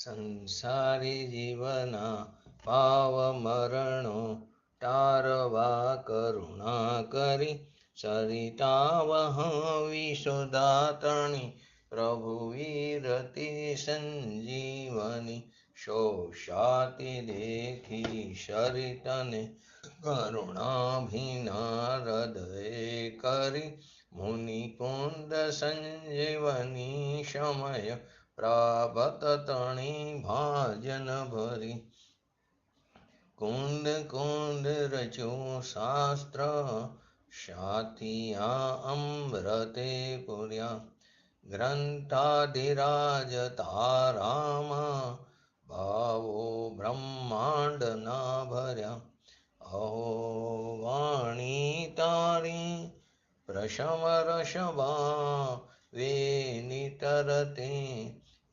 સંસારી જીવના પાવ મરણો તારવા કરુણા કરી. સરિતાવહ વિશુદાતણી પ્રભુ વિરતિ સંજીવની. શોષાતી દેખી સરિતને કરુણાભિના હૃદય કરી. મુનિકુંદ સંજીવની સમય પ્રાપ્ત તણી ભાજન ભરી. કુંદ કુંદ રચ્યું શાસ્ત્ર સાથિયા અમૃતે પૂર્યા. ગ્રંથાધિરાજ તારામાં ભાવો બ્રહ્માંડના ભર્યા. અહો વાણી તારી પ્રશમ રસવા વેનિતરતે.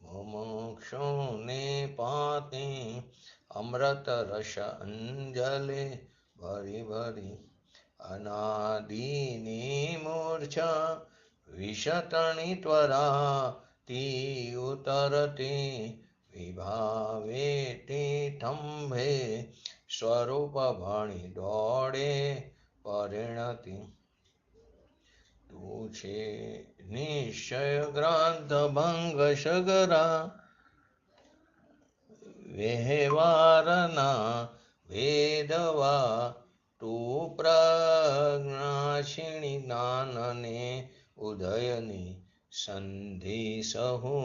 મુમુક્ષુને પાતે અમૃત રસ અંજલે ભરી ભરી. અનાદિની મૂર્છા વિશતણી ત્વરા તી ઉતરતે. વિભાવે તે થંભે સ્વરૂપ ભણી દોડે પરિણતિ. તું છે નિશ્ચય ગ્રંથ ભંગ સગરા વ્યવહારના ભેદવા. તું પ્રજ્ઞાક્ષિણી જ્ઞાનને ઉદયની સંધિ સહુ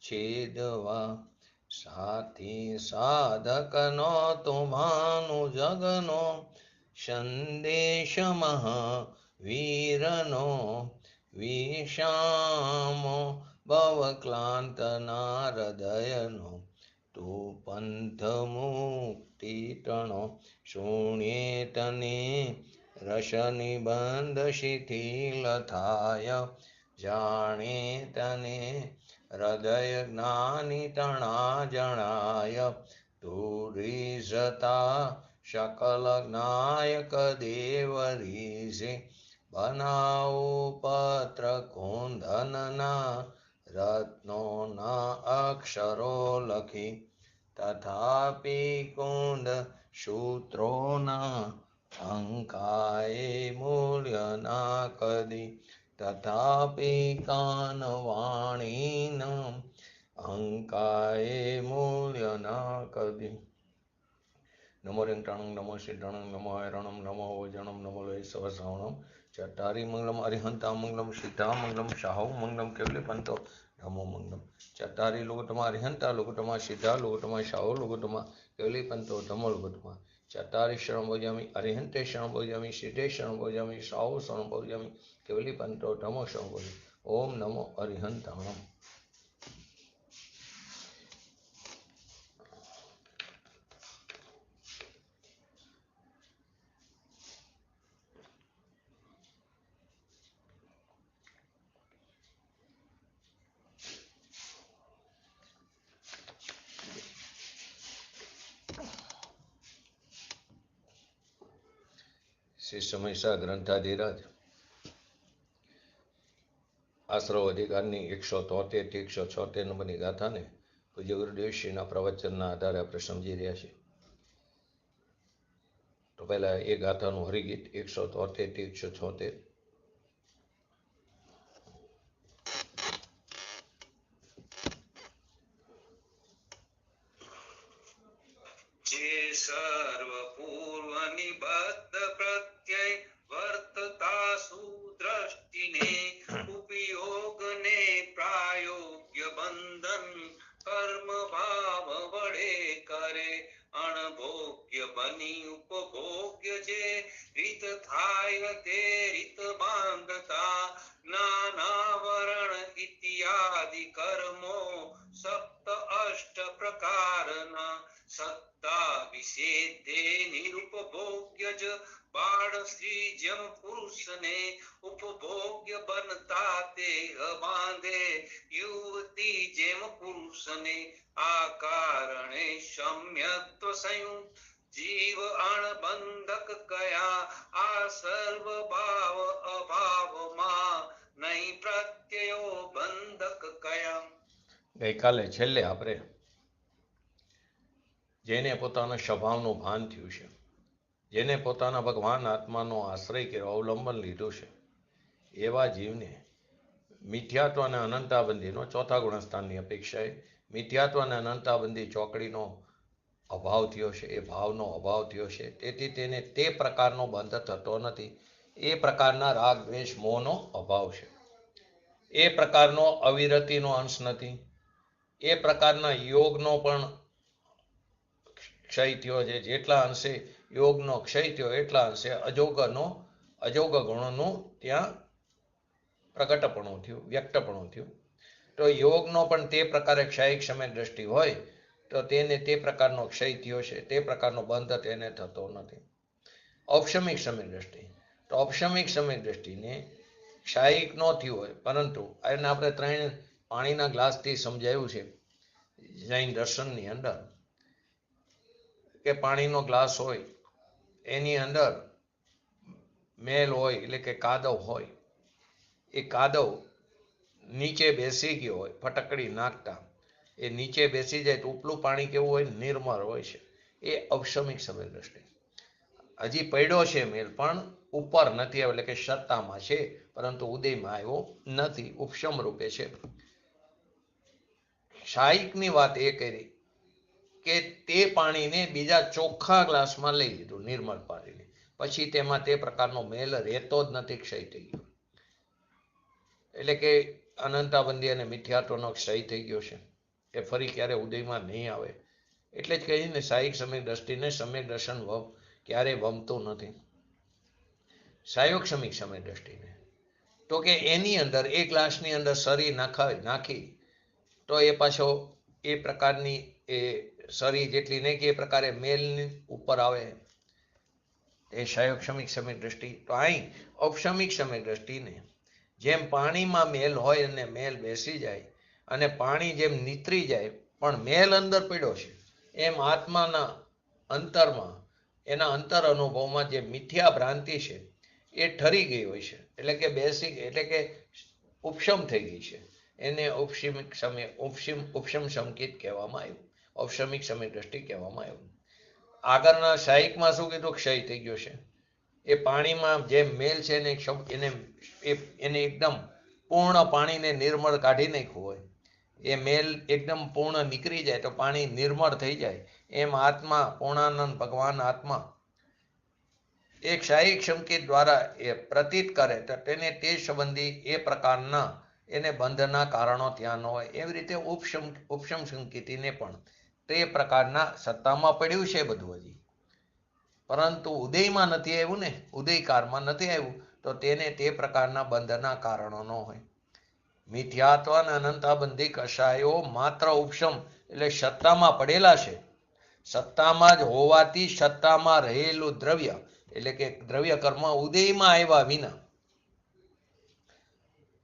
છેદવા. સાથી સાધકનો તુમ્હાનું જગનો સંદેશ મહાવીરનો. વિષામો ભવક્લાંતના હૃદયનો. તું પંથ મુક્તિ તણો શૂન્ય તને રસ નિબંધ શિથિલ થાય. જાણે તને હૃદય જ્ઞાની તણા જણાય. તું રીઝતા શકલ જ્ઞાયક દેવ રીઝે. બનાવો પત્ર કુંદનના રત્નોના અક્ષરો લખી. તથાપિ કુંદ સૂત્રોના અંકાએ મૂલ્ય ના કદી. તથાપિ કાનવાણીના અંકાએ મૂલ્ય ના કદી. નમો રેંગટાણંગ નમો સિદ્ધાણંગ નમો હૈરણમ નમો વજણમ નમો લય સવસાવણમ. ચટારી મંગલમ અરિહંતા મંગલમ સિદ્ધા મંગલમ શાહુ મંગલમ કેવલી પંતો નમો મંગલમ. ચટારી લુગુટમાં અરિહંતા લુગુટમાં સિદ્ધા લુગુટમાં શાહુ લુગુટમાં કેવલી પંતો ધમો લુગુટમાં. ચટારી શરણ ભોજામી અરિહંતે શરણ ભોજામી સિદ્ધે શરણ ભોજામી શાહુ શરણ ભોજામી કેવલી પંતો ધમો શરણ ભોજામી. ઓમ નમો અરિહંતાણમ. શ્રી સમયસા ગ્રંથાધિરાજ આશ્રવ અધિકારની 173 થી 176 નંબરની ગાથાને પૂજ્ય ગુરુદેવશ્રીના પ્રવચનના આધારે આપણે સમજી રહ્યા છીએ. તો પહેલા એ ગાથાનું હરિગીત 173 થી 176. જે સર્વ પૂર્વ નિબદ્ધ પ્રત્યય વર્તતા સુદ્રષ્ટિને ઉપયોગને પ્રાયોગ્ય બંધન કર્મ ભાવ વડે કરે. અણભોગ્ય બની ઉપભોગ્ય જે રીત થાય તે રીત બાંધતા જ્ઞાનાવરણ ઇત્યાદિ કર્મો સપ્ત અષ્ટ પ્રકારના. સત્તા વિશેષે નિરુપભોગ્ય જ બાળ સ્ત્રી જેમ પુરુષને ઉપભોગ્ય બનતા તે બાંધે. યુવતી જેમ પુરુષને આ કારણે સમ્યત્વ સંયુક્ત જીવ અણબંધક કયા. આ સર્વ ભાવ અભાવમાં નહીં પ્રત્યયો બંધક કયા. ગઈકાલે છેલ્લે આપણે જેને પોતાના સ્વભાવનું ભાન થયું છે, જેને પોતાના ભગવાન આત્માનો આશ્રય કર્યો, અવલંબન લીધું છે, એવા જીવને મિથ્યાત્વ અને અનંતાબંધીનો ચોથા ગુણસ્થાનની અપેક્ષાએ મિથ્યાત્વ અને અનંતાબંધી ચોકડીનો અભાવ થયો છે, એ ભાવનો અભાવ થયો છે. તેથી તેને તે પ્રકારનો બંધ થતો નથી. એ પ્રકારના રાગ દ્વેષ મોહનો અભાવ છે. એ પ્રકારનો અવિરતિનો અંશ નથી. એ પ્રકારના યોગનો પણ ક્ષય થયો છે. જેટલા અંશે યોગનો ક્ષય થયો એટલા અંશે અજોગ ગુણોનું ત્યાં પ્રગટપણું થયું, વ્યક્તપણું થયું. તો યોગનો પણ તે પ્રકારે ક્ષયિક સમય દ્રષ્ટિ હોય તો તેને તે પ્રકારનો ક્ષય થયો છે, તે પ્રકારનો બંધ તેને થતો નથી. ઔપશમિક સમય દ્રષ્ટિ, તો ઔપશમિક સમય દ્રષ્ટિને ક્ષાયિક ન થયું હોય, પરંતુ એને આપણે 3 પાણીના ગ્લાસથી સમજાયું છે જૈન દર્શનની અંદર કે પાણીનો ગ્લાસ હોય એની અંદર મેલ હોય, એટલે કે કાદવ હોય. એ કાદવ નીચે બેસી ગયો હોય, ફટકડી નાખતા એ નીચે બેસી જાય તો ઉપલું પાણી કેવું હોય? નિર્મળ હોય છે. એ ઔપશમિક સમય દ્રષ્ટિ. હજી પડ્યો છે મેલ પણ ઉપર નથી આવ્યો, એટલે કે સત્તામાં છે પરંતુ ઉદયમાં આવ્યો નથી, ઉપશમ રૂપે છે. ક્ષાયિકની વાત એ કરી કે તે પાણીને બીજા ચોખ્ખા ગ્લાસમાં લઈ લીધું, નિર્મળ પાણીને, પછી તેમાં તે પ્રકારનો મેલ રહેતો જ નથી, ક્ષય થઈ ગયો. એટલે કે અનંતાબંધી અને મિથ્યાત્વનો ક્ષય થઈ ગયો છે. એ ફરી ક્યારે ઉદયમાં નહીં આવે. એટલે જ કહીને સાયિક સમ્યક દ્રષ્ટિને સમ્યક દર્શન ક્યારેય વમતું નથી. સાયોગક્ષમિક સમય દ્રષ્ટિને તો કે એની અંદર એ ગ્લાસની અંદર સરી નાખી તો એ પાછો એ પ્રકારની એ સરી જેટલી નહીં કે એ પ્રકારે મેલની ઉપર આવે. એ સાયોગક્ષમિક સમય દ્રષ્ટિ. તો અહીં ઔપશમિક સમય દ્રષ્ટિને જેમ પાણીમાં મેલ હોય અને મેલ બેસી જાય અને પાણી જેમ નીતરી જાય પણ મેલ અંદર પડ્યો છે, એમ આત્માના અંતરમાં એના અંતર અનુભવમાં જે મિથ્યા ભ્રાંતિ છે એ ઠરી ગઈ હોય છે, એટલે કે બેસી ગઈ, એટલે કે ઉપશમ થઈ ગઈ છે. એને ઉપશમ સંકેત કહેવામાં આવ્યું, ઔપશમિક સમય દ્રષ્ટિ કહેવામાં આવ્યું. આગળના સાહિકમાં શું કીધું? ક્ષય થઈ ગયો છે. એ પાણીમાં જે મેલ છે એને એકદમ પૂર્ણ પાણીને નિર્મળ કાઢી નાખ્યું હોય, એ મેલ એકદમ પૂર્ણ નીકળી જાય તો પાણી નિર્મળ થઈ જાય. એમ આત્મા પૂર્ણાનંદ ભગવાન આત્મા એક શાહિક સંકેત દ્વારા એ પ્રતીત કરે તો તેને તે સંબંધી એ પ્રકારના એને બંધના કારણો ત્યાં ન હોય. એવી રીતે ઉપશમ સંકેતીને પણ તે પ્રકારના સત્તામાં પડ્યું છે બધું હજી, પરંતુ ઉદયમાં નથી આવ્યું ને, ઉદયકારમાં નથી આવ્યું તો તેને તે પ્રકારના બંધના કારણો ન હોય. મિથ્યાત્વ અને અનંતાબંધી કષાયો માત્ર ઉપશમ એટલે સત્તામાં પડેલા છે. સત્તામાં જ હોવાથી સત્તામાં રહેલું દ્રવ્ય એટલે કે દ્રવ્ય કર્મ ઉદયમાં આવ્યા વિના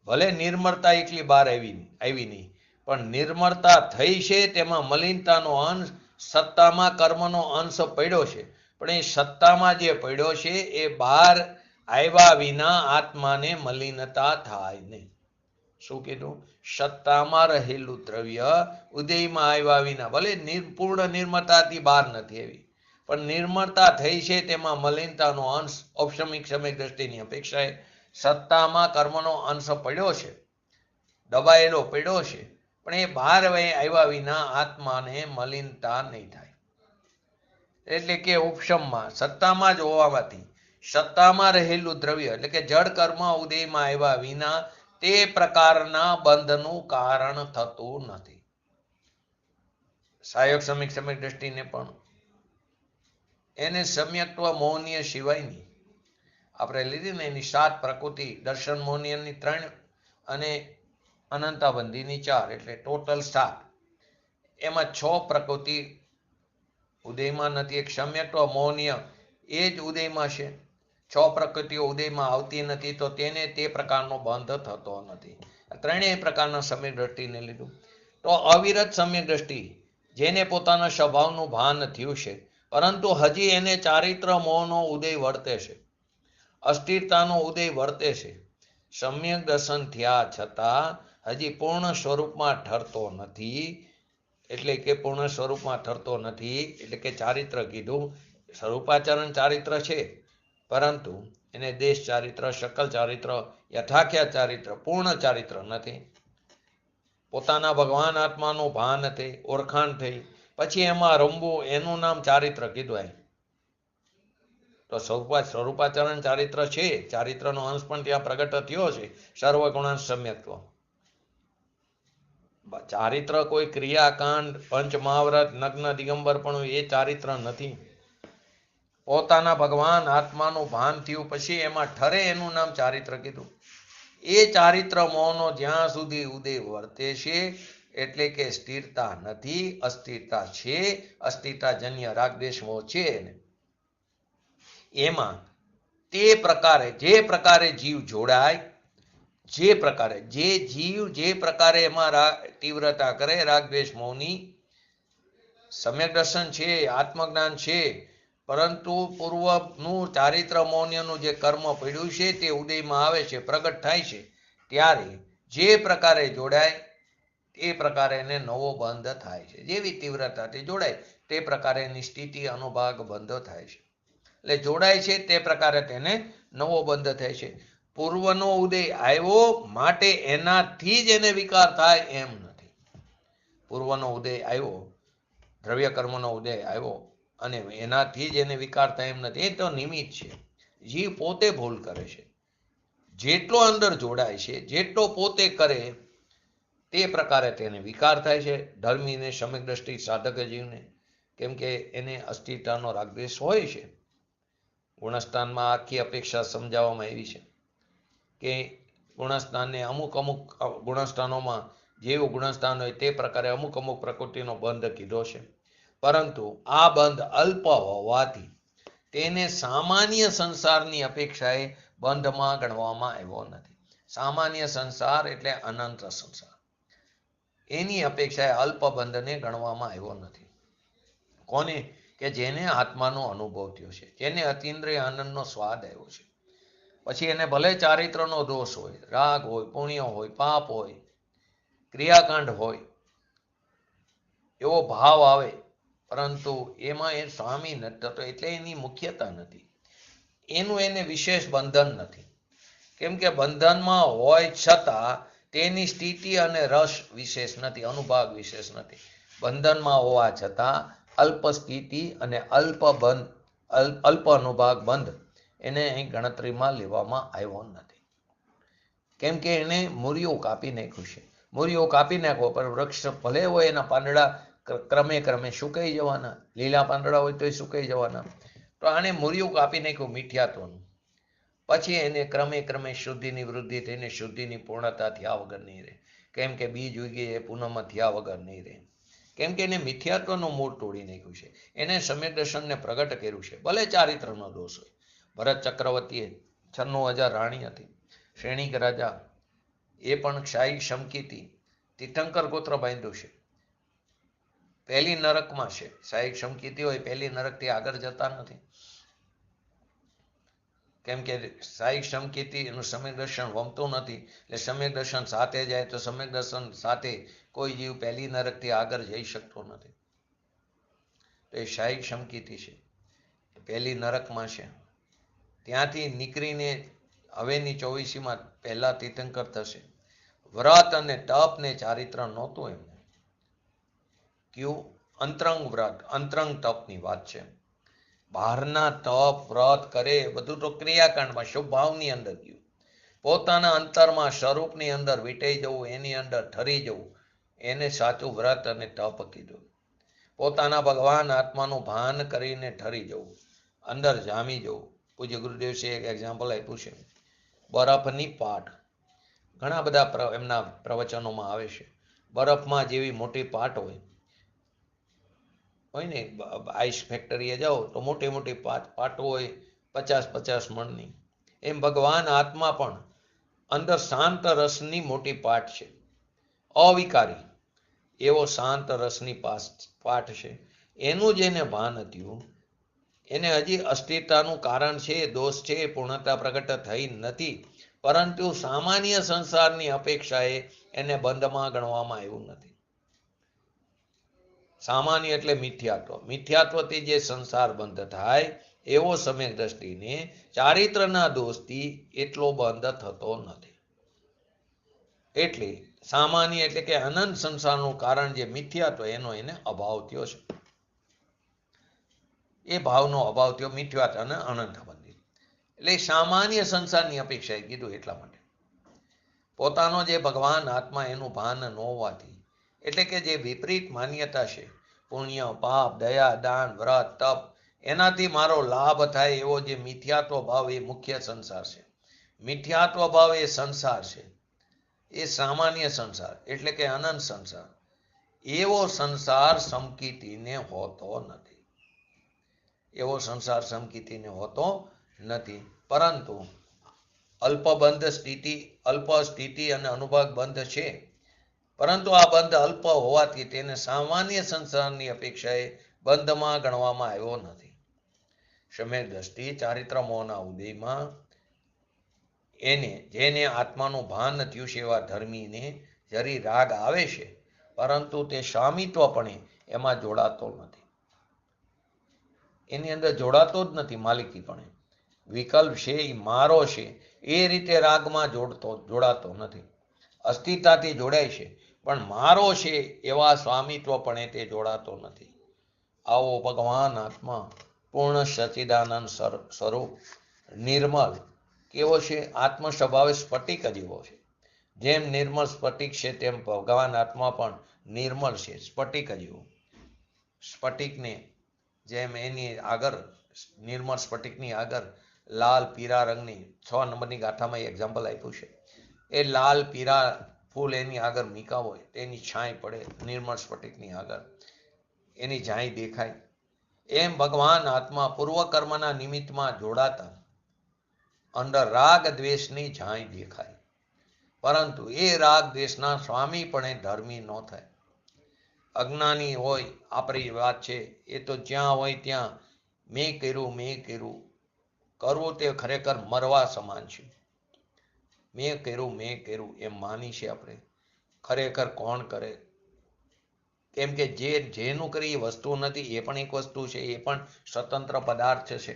ભલે નિર્મળતા એટલી બહાર આવી નહીં, પણ નિર્મળતા થઈ છે તેમાં મલિનતાનો અંશ, સત્તામાં કર્મનો અંશ પડ્યો છે. પણ એ સત્તામાં જે પડ્યો છે એ બહાર આવ્યા વિના આત્માને મલિનતા થાય નહીં. શું કીધું? સત્તામાં રહેલું દ્રવ્ય ઉદયમાં આવ્યા વિના ભલે પૂર્ણ નિર્મળતાથી બહાર નથી આવી, પણ નિર્મળતા થઈ છે તેમાં મલિનતાનો અંશ ઔપશમિક સમય દ્રષ્ટિની અપેક્ષાએ સત્તામાં કર્મનો અંશ પડ્યો છે, દબાયેલો પડ્યો છે, પણ એ બહાર આવ્યા વિના આત્માને મલિનતા નહીં થાય. એટલે કે ઉપશમમાં સત્તામાં જ હોવાથી સત્તામાં રહેલું દ્રવ્ય એટલે કે જળ કર્મ ઉદયમાં આવ્યા વિના તે પ્રકારના બંધનું કારણ થતું નથી. સાયોગ સમિક સમય દ્રષ્ટિને પણ એને સમ્યક્ત્વ મૌન્ય સિવાયની આપણે લીધી ને એની 7 પ્રકૃતિ, દર્શન મૌન્યની 3 અને અનંતાબંધીની 4 એટલે ટોટલ 7. એમાં 6 પ્રકૃતિ ઉદયમાં નથી. એક સમ્યક્ત્વ મૌન્ય એ જ ઉદયમાં છે. 6 પ્રકૃતિઓ ઉદયમાં આવતી નથી તો તેને તે પ્રકારનો બંધ થતો નથી. 3 પ્રકારના સમ્યક દ્રષ્ટિને લીધું. તો અવિરત સમ્યક દ્રષ્ટિ જેને પોતાના સ્વભાવનું ભાન થયું છે પરંતુ હજી એને ચારિત્ર મોહનો ઉદય વર્તે છે, અસ્થિરતાનો ઉદય વર્તે છે. સમ્યક દર્શન થયા છતાં હજી પૂર્ણ સ્વરૂપમાં ઠરતો નથી. એટલે કે પૂર્ણ સ્વરૂપમાં ઠરતો નથી. એટલે કે ચારિત્ર કીધું. સ્વરૂપાચરણ ચારિત્ર છે, પરંતુ એને દેશ ચારિત્ર, શકલ ચારિત્ર, યથાખ્યા ચારિત્ર, પૂર્ણ ચારિત્ર નથી. પોતાના ભગવાન આત્માનું ભાન થઈ, ઓળખાણ થઈ, પછી એમાં રમવું, એનું નામ ચારિત્ર કીધું. તો સ્વરૂપાચરણ ચારિત્ર છે, ચારિત્રનો અંશ પણ ત્યાં પ્રગટ થયો છે. સર્વગુણાંશ સમ્યક્ત્વ. ચારિત્ર કોઈ ક્રિયાકાંડ, પંચ મહાવ્રત, નગ્ન દિગંબર પણ એ ચારિત્ર નથી. પોતાના ભગવાન આત્માનું ભાન થયું પછી એમાં ઠરે એનું નામ ચારિત્ર કીધું. એ ચારિત્ર મોહનો જ્યાં સુધી ઉદય વર્તે છે, એટલે કે સ્થિરતા નથી, અસ્થિરતા છે. અસ્થિરતાજન્ય રાગદ્વેષ મોહ છે. એમાં તે પ્રકારે જે પ્રકારે જીવ જોડાય, જે પ્રકારે એમાં તીવ્રતા કરે રાગદ્વેષ મોહની, સમ્યક દર્શન છે, આત્મજ્ઞાન છે, પરંતુ પૂર્વનું ચારિત્ર મૌન્યનું જે કર્મ પડ્યું છે તે ઉદયમાં આવે છે, પ્રગટ થાય છે. ત્યારે જે પ્રકારે જોડાય તે પ્રકારે એને નવો બંધ થાય છે. જેવી તીવ્રતાથી જોડાય તે પ્રકારે એની સ્થિતિ અનુભાગ બંધ થાય છે. એટલે જોડાય છે તે પ્રકારે તેને નવો બંધ થાય છે. પૂર્વનો ઉદય આવ્યો માટે એનાથી જ એને વિકાર થાય એમ નથી. પૂર્વનો ઉદય આવ્યો, દ્રવ્ય કર્મનો ઉદય આવ્યો અને એનાથી જ એને વિકાર થાય એમ નથી. એ તો નિમિત્ત છે. જીવ પોતે ભૂલ કરે છે. જેટલો અંદર જોડાય છે, જેટલો પોતે કરે તે પ્રકારે તેને વિકાર થાય છે. ધર્મીને, સમ્યક દ્રષ્ટિ સાધક જીવને, કેમ કે એને અસ્થિરતાનો રાગદ્વેષ હોય છે. ગુણસ્થાનમાં આખી અપેક્ષા સમજાવવામાં આવી છે કે ગુણસ્થાનને અમુક ગુણસ્થાનોમાં જેવું ગુણસ્થાન હોય તે પ્રકારે અમુક પ્રકૃતિનો બંધ કીધો છે. પરંતુ આ બંધ અલ્પ હોવાથી તેને સામાન્ય સંસારની અપેક્ષાએ બંધમાં ગણવામાં આવ્યો નથી. સામાન્ય સંસાર એટલે અનંત સંસાર, એની અપેક્ષાએ અલ્પ બંધને ગણવામાં આવ્યો નથી. કોને? કે જેને આત્માનો અનુભવ થયો છે, જેને અતિન્દ્રિય આનંદનો સ્વાદ આવ્યો છે. પછી એને ભલે ચારિત્રનો દોષ હોય, રાગ હોય, પુણ્ય હોય, પાપ હોય, ક્રિયાકાંડ હોય, એવો ભાવ આવે, પરંતુ એમાં એ સ્વામી નથી થતો, એટલે એની મુખ્યતા નથી. એનું એને વિશેષ બંધન નથી. કેમ કે બંધનમાં હોય છતાં તેની સ્થિતિ અને રસ વિશેષ નથી, અનુભાગ વિશેષ નથી. બંધનમાં હોવા છતાં અલ્પ સ્થિતિ અને અલ્પ અનુભાગ બંધ એને અહીં ગણતરીમાં લેવામાં આવ્યો નથી. કેમ કે એને મૂળિયું કાપી નાખ્યું છે. મૂળિયું કાપી નાખો પણ વૃક્ષ ભલે હોય એના પાંદડા ક્રમે સુકાઈ જવાના, લીલા પાંદડા હોય તોય સુકાઈ જવાના. તો આને મૂળિયું કાપી નાખ્યું મિથ્યાત્વનું. પછી એને ક્રમે શુદ્ધિની વૃદ્ધિ થઈને શુદ્ધિની પૂર્ણતા થયા વગર નહીં રહે. કેમ કે બીજ ઉગી એ પૂનમમાં થયા વગર નહીં રહે. કેમ કે એને મિથ્યાત્વનું મૂળ તોડી નાખ્યું છે. એને સમ્યક દર્શનને પ્રગટ કર્યું છે. ભલે ચારિત્રનો દોષ હોય. ભરત ચક્રવર્તીએ 96,000 રાણી હતી. શ્રેણીક રાજા એ પણ ક્ષાયી શમકીથી તીર્થંકર ગોત્ર બાંધ્યું છે. પહેલી નરકમાં છે. ક્ષાયી શમકીથી હોય પહેલી નરકથી આગળ જતા નથી. કેમ કે ક્ષાયી શમકીથી એનું સમ્યક દર્શન વમતું નથી. એટલે સમ્યક દર્શન સાથે જાય તો સમ્યક દર્શન સાથે કોઈ જીવ પહેલી નરકથી આગળ જઈ શકતો નથી. તો એ ક્ષાયી શમકીથી છે, પહેલી નરકમાં છે. ત્યાંથી નીકળીને હવેની 24મીમાં પહેલા તીર્થંકર થશે. વ્રત અને તપ ને ચારિત્ર નહોતું એમને. કયું? અંતરંગ વ્રત, અંતરંગ તપની વાત છે. બહારના તપ વ્રત કરે બધું તો ક્રિયાકાંડમાં શુભ ભાવની અંદર ગયું. પોતાના અંતરમાં સ્વરૂપની અંદર વીટાઈ જવું, એની અંદર ઠરી જવું, એને સાચું વ્રત અને તપ કીધું. પોતાના ભગવાન આત્માનું ભાન કરીને ઠરી જવું, અંદર જામી જવું. પૂજ્ય ગુરુદેવશે એક એક્ઝામ્પલ આપ્યું છે. બરફની પાટ. ઘણા બધા એમના પ્રવચનોમાં આવે છે. બરફમાં જેવી મોટી પાટ હોય ને, આઈસ ફેક્ટરીએ જાઓ તો મોટી પાટો હોય 50-50 મણની. એમ ભગવાન આત્મા પણ અંદર શાંત રસની મોટી પાટ છે. અવિકારી એવો શાંત રસની પાટ છે. એનું જેને ભાન હતું એને હજી અસ્થિરતાનું કારણ છે, દોષ છે, પૂર્ણતા પ્રગટ થઈ નથી. પરંતુ સામાન્ય સંસારની અપેક્ષાએ એને બંધમાં ગણવામાં આવ્યું નથી. સામાન્ય એટલે મિથ્યાત્વ. મિથ્યાત્વથી જે સંસાર બંધ થાય એવો સમ્યક દ્રષ્ટિને ચારિત્રના દોષથી એટલો બંધ થતો નથી. એટલે સામાન્ય એટલે કે અનંત સંસારનું કારણ જે મિથ્યાત્વ એનો એને અભાવ થયો છે. એ ભાવનો અભાવ થયો મિથ્યાત્વ અને અનંત સંબંધિત. એટલે સામાન્ય સંસારની અપેક્ષાએ કીધું એટલા માટે. પોતાનો જે ભગવાન આત્મા એનું ભાન ન હોવાથી, એટલે કે જે વિપરીત માન્યતા છે, પુણ્ય પાપ દયા દાન વ્રત તપ, એનાથી મારો લાભ થાય એવો જે મિથ્યાત્વ ભાવ એ મુખ્ય સંસાર છે. મિથ્યાત્વ ભાવ એ સંસાર છે. એ સામાન્ય સંસાર એટલે કે અનંત સંસાર. એવો સંસાર સમકીતીને હોતો નથી. એવો સંસાર સમકીતીને હોતો નથી. પરંતુ અલ્પબંધ સ્થિતિ, અલ્પ સ્થિતિ અને અનુભવ બંધ છે. પરંતુ આ બંધ અલ્પ હોવાથી તેને સામાન્ય સંસારની અપેક્ષાએ બંધમાં ગણવામાં આવ્યો નથી. સમ્યક દ્રષ્ટિ ચારિત્ર મોહના ઉદયમાં જેને આત્માનું ભાન થયું છે એવા ધર્મીને જરી રાગ આવે છે, પરંતુ તે સ્વામિત્વપણે એમાં જોડાતો નથી. એની અંદર જોડાતો જ નથી માલિકીપણે. વિકલ્પ છે એ મારો છે એ રીતે રાગમાં જોડાતો નથી. અસ્થિરતાથી જોડાય છે પણ મારો છે એવા સ્વામિત્વપણે તે જોડાતો નથી. આવો ભગવાન આત્મા પૂર્ણ સચ્ચિદાનંદ સ્વરૂપ નિર્મલ કેવો છે? આત્મ સ્વભાવે સ્ફટિક જેવો છે. જેમ નિર્મળ સ્ફટિક છે તેમ ભગવાન આત્મા પણ નિર્મળ છે, સ્ફટિક જેવો. સ્ફટિકને જેમ એની આગળ, નિર્મળ સ્ફટિકની આગળ લાલ પીળા રંગની 6 નંબરની ગાથામાં એક્ઝામ્પલ આપ્યું છે. એ લાલ પીળા ફૂલ એની આગળ મીકા હોય તેની છાંય પડે નિર્મળ સ્ફટિકની આગળ, એની છાંય દેખાય. એમ ભગવાન આત્મા પૂર્વકર્મના નિમિત્તમાં જોડાતા અંદર રાગ દ્વેષની છાંય દેખાય, પરંતુ એ રાગ દ્વેષના સ્વામીપણે ધર્મી ન થાય. અજ્ઞાની હોય આપણી વાત છે, એ તો જ્યાં હોય ત્યાં મેં કર્યું કરવું તે ખરેખર મરવા સમાન છે. મેં કર્યું એમ માની છે આપણે. ખરેખર કોણ કરે? કેમ કે જેનું કરી એ વસ્તુ નથી, એ પણ એક વસ્તુ છે, એ પણ સ્વતંત્ર પદાર્થ છે.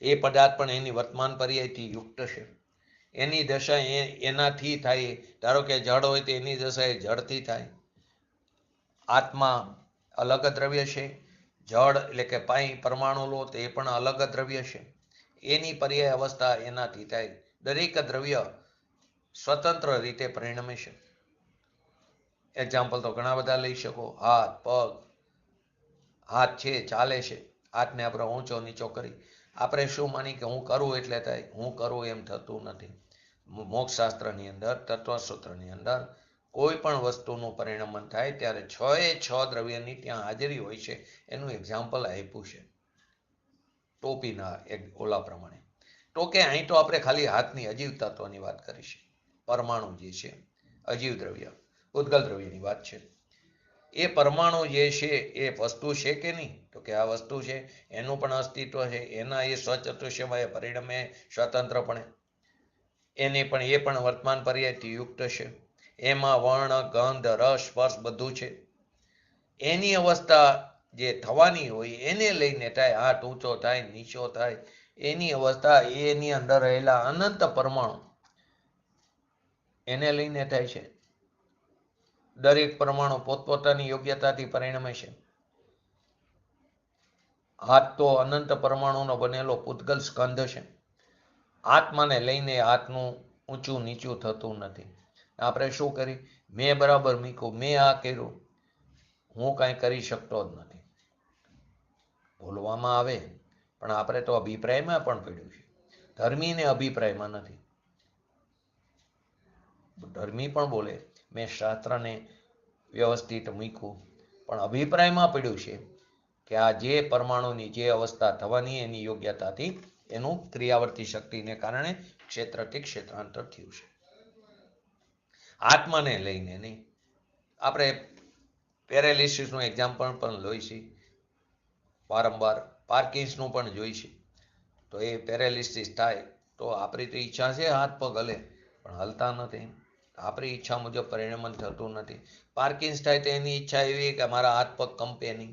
એ પદાર્થ પણ એની વર્તમાન પર્યાયથી યુક્ત છે. એની દશા એનાથી થાય. ધારો કે જળ હોય તો એની દશા એ જળથી થાય. આત્મા અલગ દ્રવ્ય છે. જળ એટલે કે પાણી પરમાણુ લો તો એ પણ અલગ દ્રવ્ય છે. એની પર્યાય અવસ્થા એનાથી થાય. દરેક દ્રવ્ય સ્વતંત્ર રીતે પરિણમે છે. એક્ઝામ્પલ તો ઘણા બધા લઈ શકો. હાથ છે, ચાલે છે. હાથને આપણે ઊંચો નીચો કરી આપણે શું માની કે હું કરું એટલે થાય. હું કરું એમ થતું નથી. મોક્ષશાસ્ત્રની અંદર, તત્વસૂત્રની અંદર કોઈ પણ વસ્તુનું પરિણમન થાય ત્યારે 6 દ્રવ્યની ત્યાં હાજરી હોય છે. એનું એક્ઝામ્પલ આપ્યું છે ટોપીના ઓલા પ્રમાણે. તો કે અહીં તો આપણે ખાલી હાથની અજીવ તત્વની વાત કરીશું. પરમાણુ જે છે અજીવ દ્રવ્ય, ઉદ્ગલ દ્રવ્યની વાત છે. એ પરમાણુ જે છે એ વસ્તુ છે કે નહીં? તો કે આ વસ્તુ છે. એનું પણ અસ્તિત્વ છે. એના એ સ્વચતુષ્યમય પરિણમે સ્વતંત્રપણે. એ પણ વર્તમાન પર્યાયથી યુક્ત છે. એમાં વર્ણ, ગંધ, રસ, સ્પર્શ બધું છે. એની અવસ્થા જે થવાની હોય એને લઈને થાય. હાથ ઊંચો થાય, નીચો થાય, એની અવસ્થા એની અંદર રહેલા અનંત પરમાણુ એને લઈને થાય છે. દરેક પરમાણુ પોતપોતાની યોગ્યતાથી પરિણમે છે. હાથ તો અનંત પરમાણુનો બનેલો પૂતગલ સ્કંધ છે. આત્માને લઈને હાથનું ઊંચું નીચું થતું નથી. આપણે શું કરી? મેં બરાબર મૂક્યું, મેં આ કર્યું, હું કાંઈ કરી શકતો જ નથી. બોલવામાં આવે પણ આપણે તો અભિપ્રાયમાં પણ પડ્યું છે. ધર્મીને અભિપ્રાયમાં નથી. ધર્મી પણ બોલે મેં શાસ્ત્રને વ્યવસ્થિત મૂક્યું, પણ અભિપ્રાયમાં પડ્યું છે કે આ જે પરમાણુની જે અવસ્થા થવાની એની યોગ્યતાથી એનું ક્રિયાવર્તી શક્તિને કારણે ક્ષેત્રથી ક્ષેત્રાંતર થયું છે. આત્માને લઈને નહીં. આપણે પેરેલિસિસનું એક્ઝામ્પલ પણ લઈશું વારંવાર. પાર્કિન્સનું પણ જોઈશું. તો એ પેરેલિસિસ થાય તો આપણી તો ઈચ્છા છે હાથ પગ હલે, પણ હલતા નથી. આપણી ઈચ્છા મુજબ પરિણમન થતું નથી. પાર્કિન્સ થાય તો એની ઈચ્છા એવી કે મારા હાથ પગ કંપે નહીં,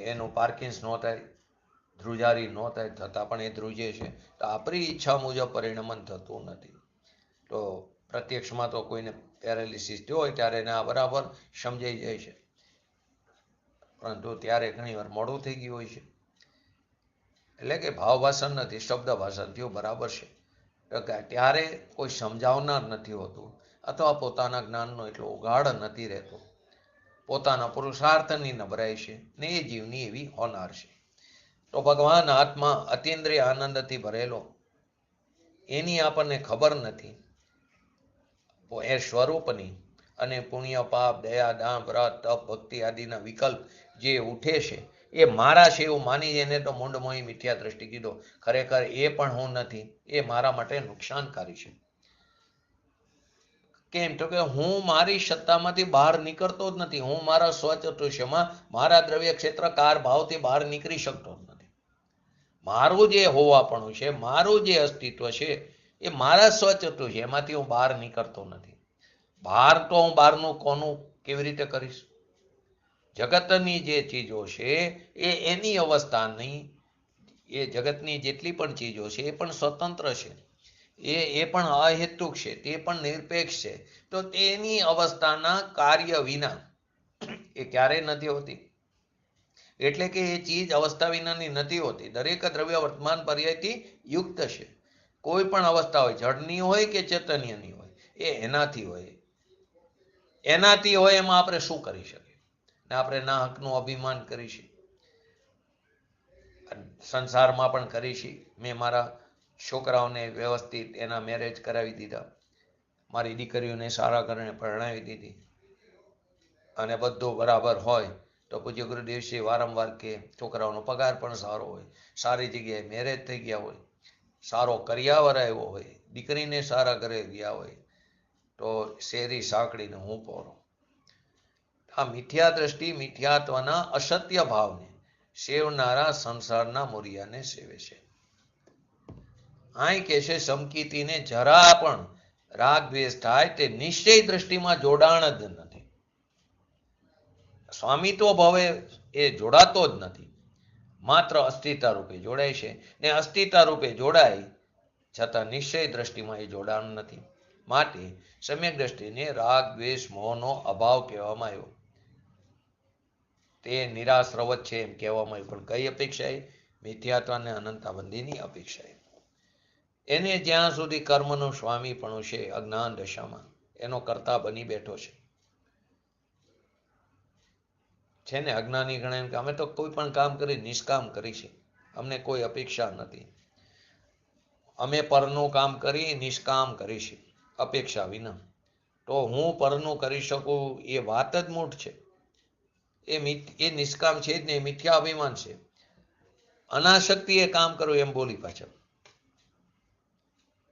એનું પાર્કિન્સ ન થાય, ધ્રુજારી ન થાય, થતાં પણ એ ધ્રુજે છે. તો આપણી ઈચ્છા મુજબ પરિણમન થતું નથી. તો પ્રત્યક્ષમાં તો કોઈને પેરાલિસિસ થયો હોય ત્યારે એને આ બરાબર સમજાઈ જાય છે, પરંતુ ત્યારે ઘણી વાર મોડું થઈ ગયું હોય છે. એટલે કે ભાવ ભાષણ નથી, શબ્દ ભાષણ થયું બરાબર છે. ત્યારે કોઈ સમજાવનાર નથી હોતું, અથવા પોતાના જ્ઞાનનો એટલો ઉગાડ નથી રહેતો. પોતાના પુરુષાર્થની નબળાઈ છે ને એ જીવની એવી હોનાર છે. તો ભગવાન આત્મા અતિન્દ્રિય આનંદથી ભરેલો, એની આપણને ખબર નથી એ સ્વરૂપની. અને પુણ્ય પાપ દયા દાન વ્રત તપ ભક્તિ આદિના વિકલ્પ જે ઉઠે છે એ મારા છે એવું માની એને તો મૂંડમોહી મિથ્યા દ્રષ્ટિ કીધો. ખરેખર એ પણ હું નથી, એ મારા માટે નુકસાનકારી છે. કેમ તો કે હું મારી સત્તામાંથી બહાર નીકળતો જ નથી. હું મારા સ્વચતુષ્યમાં મારા દ્રવ્ય ક્ષેત્ર કાર ભાવથી બહાર નીકળી શકતો જ નથી. મારું જે હોવાપણું છે, મારું જે અસ્તિત્વ છે એ મારા સ્વચતુષ્ય, એમાંથી હું બહાર નીકળતો નથી. બહાર તો હું બહારનું કોનું કેવી રીતે કરીશ? જગતની જે ચીજો છે એ એની અવસ્થાની, એ જગતની જેટલી પણ ચીજો છે એ પણ સ્વતંત્ર છે, એ પણ અહેતુક છે, તે પણ નિરપેક્ષ છે. તો તેની અવસ્થાના કાર્ય વિના એ ક્યારેય નથી હોતી. એટલે કે એ ચીજ અવસ્થા વિનાની નથી હોતી. દરેક દ્રવ્ય વર્તમાન પર્યાયથી યુક્ત છે. કોઈ પણ અવસ્થા હોય, જળની હોય કે ચૈતન્યની હોય, એ એનાથી હોય. એનાથી હોય એમાં આપણે શું કરી શકીએ? ને આપણે ના હકનું અભિમાન કરીશું, સંસારમાં પણ કરીશું. મેં મારા છોકરાઓને વ્યવસ્થિત એના મેરેજ કરાવી દીધા, મારી દીકરીઓને સારા ઘરે પરણાવી દીધી, અને બધું બરાબર હોય તો પૂજ્ય ગુરુદેવશ્રી વારંવાર કે છોકરાઓનો પગાર પણ સારો હોય, સારી જગ્યાએ મેરેજ થઈ ગયા હોય, સારો કરિયાવર આવ્યો હોય, દીકરીને સારા ઘરે ગયા હોય, તો શેરી સાંકળીને હું પોરો. આ મિથ્યા દ્રષ્ટિ મિથ્યાત્વના અસત્ય ભાવને સેવનારા સંસારના મોરિયાને સેવે છે. અહીં કે છે સમકીતીને જરા પણ રાગ દ્વેષ થાય તે નિશ્ચય દ્રષ્ટિમાં જોડાણ જ નથી. સ્વામિત્વ ભાવે એ જોડાતો જ નથી, માત્ર અસ્થિતા રૂપે જોડાય છે. ને અસ્થિતા રૂપે જોડાય છતાં નિશ્ચય દ્રષ્ટિમાં એ જોડાણ નથી. માટે સમ્યક દ્રષ્ટિને રાગ દ્વેષ મોહનો અભાવ કહેવામાં આવ્યો. તે નિરાશ્રવત છે એમ કહેવામાં આવ્યું. પણ કઈ અપેક્ષાએ? મિથ્યાત્વ અને અનંતાબંધીની અપેક્ષાએ. એને જ્યાં સુધી કર્મનું સ્વામીપણું છે અજ્ઞાન દશામાં, એનો કર્તા બની બેઠો છે ને. અજ્ઞાની ગણે એમ કે અમે તો કોઈ પણ કામ કરી નિષ્કામ કરી છે, અમને કોઈ અપેક્ષા નથી. અમે પરનું કામ કરી નિષ્કામ કરીશું, અપેક્ષા વિના. તો હું પરનું કરી શકું એ વાત જ મૂઢ છે. એ નિષ્કામ છે જ ને, મિથ્યા અભિમાન છે. અનાશક્તિ એ કામ કરવું એમ બોલી પાછળ.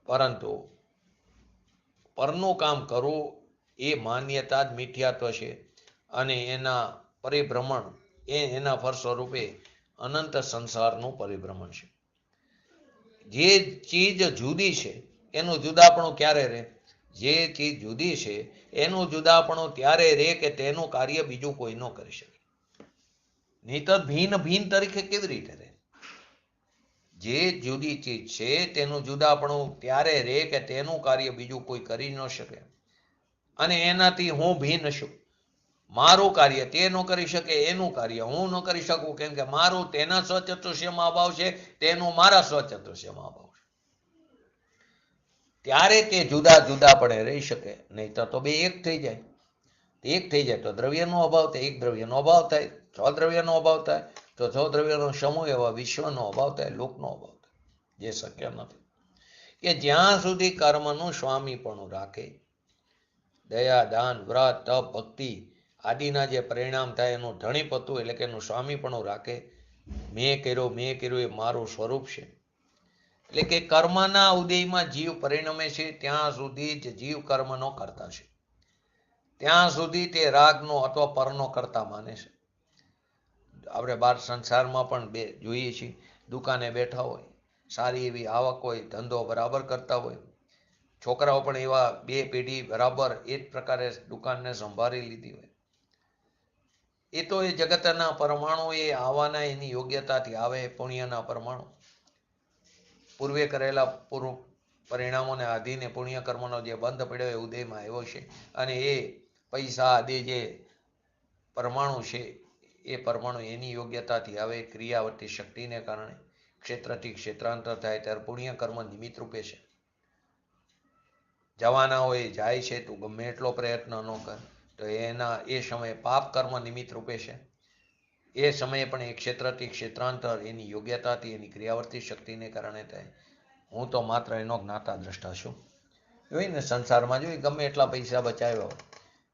પરંતુ પરનું કામ કરવું એ માન્યતા જ મિથ્યાત્વ છે. અને એના પરિભ્રમણ એના ફળ સ્વરૂપે અનંત સંસારનું પરિભ્રમણ છે. જે ચીજ જુદી છે એનું જુદાપણું ક્યારે રહે? જે ચીજ જુદી છે એનું જુદાપણું ત્યારે રહે કે તેનું કાર્ય બીજું કોઈ ન કરી શકે. નહીં તો ભિન્ન ભિન્ન તરીકે કેવી રીતે રહે? જે જુદી ચીજ છે તેનું જુદાપણું ત્યારે રહે કે તેનું કાર્ય બીજું કોઈ કરી ન શકે. અને એનાથી હું ભિન્ન છું. મારું કાર્ય તે ન કરી શકે, એનું કાર્ય હું ન કરી શકું, કેમ કે મારું તેના સ્વચતુષ્યમાં અભાવ છે, તેનું મારા સ્વચતુષ્યમાં અભાવ છે. ત્યારે તે જુદા જુદા પડે રહી શકે. નહીં તો બે એક થઈ જાય. એક થઈ જાય તો દ્રવ્યનો અભાવ થાય, એક દ્રવ્યનો અભાવ થાય, 6 દ્રવ્યનો અભાવ થાય, તો 6 દ્રવ્યનો સમૂહ એવા વિશ્વનો અભાવ થાય, લોકનો અભાવ થાય, જે શક્ય નથી. કે જ્યાં સુધી કર્મનું સ્વામીપણું રાખે, દયા દાન વ્રત તપ ભક્તિ આદિના જે પરિણામ થાય એનું ધણીપતું એટલે કે એનું સ્વામીપણું રાખે. મેં કર્યું એ મારું સ્વરૂપ છે. એટલે કે કર્મના ઉદયમાં જીવ પરિણમે છે ત્યાં સુધી જ જીવ કર્મનો કરતા છે. ત્યાં સુધી તે રાગનો અથવા પરનો કરતા માને છે. આપણે બહાર સંસારમાં પણ જોઈએ છીએ, દુકાને બેઠા હોય, સારી એવી આવક હોય, ધંધો બરાબર કરતા હોય, છોકરાઓ પણ એવા 2 પેઢી બરાબર એ જ પ્રકારે દુકાનને સંભાળી લીધી હોય. એ તો એ જગતના પરમાણુ એ આવવાના એની યોગ્યતાથી આવે. પુણ્યના પરમાણુ પૂર્વે કરેલા પરિણામોને આધીને પુણ્ય કર્મનો જે બંધ પડ્યો એ ઉદયમાં આવ્યો છે, અને એ પૈસા આદિ જે પરમાણુ છે એ પરમાણુ એની યોગ્યતાથી આવે. ક્રિયાવર્તી શક્તિને કારણે ક્ષેત્રથી ક્ષેત્રાંતર થાય ત્યારે પુણ્ય કર્મ નિમિત્ત રૂપે છે. જવાના હોય જાય છે, તું ગમે એટલો પ્રયત્ન ન કર તો એના એ સમયે પાપ કર્મ નિમિત્ત રૂપે છે. એ સમયે પણ એ ક્ષેત્રથી ક્ષેત્રાંતર એની યોગ્યતાથી એની ક્રિયાવર્તી શક્તિને કારણે થાય. હું તો માત્ર એનો જ્ઞાતા દ્રષ્ટા છું. જોઈ ને સંસારમાં જોઈ ગમે એટલા પૈસા બચાવ્યા હોય,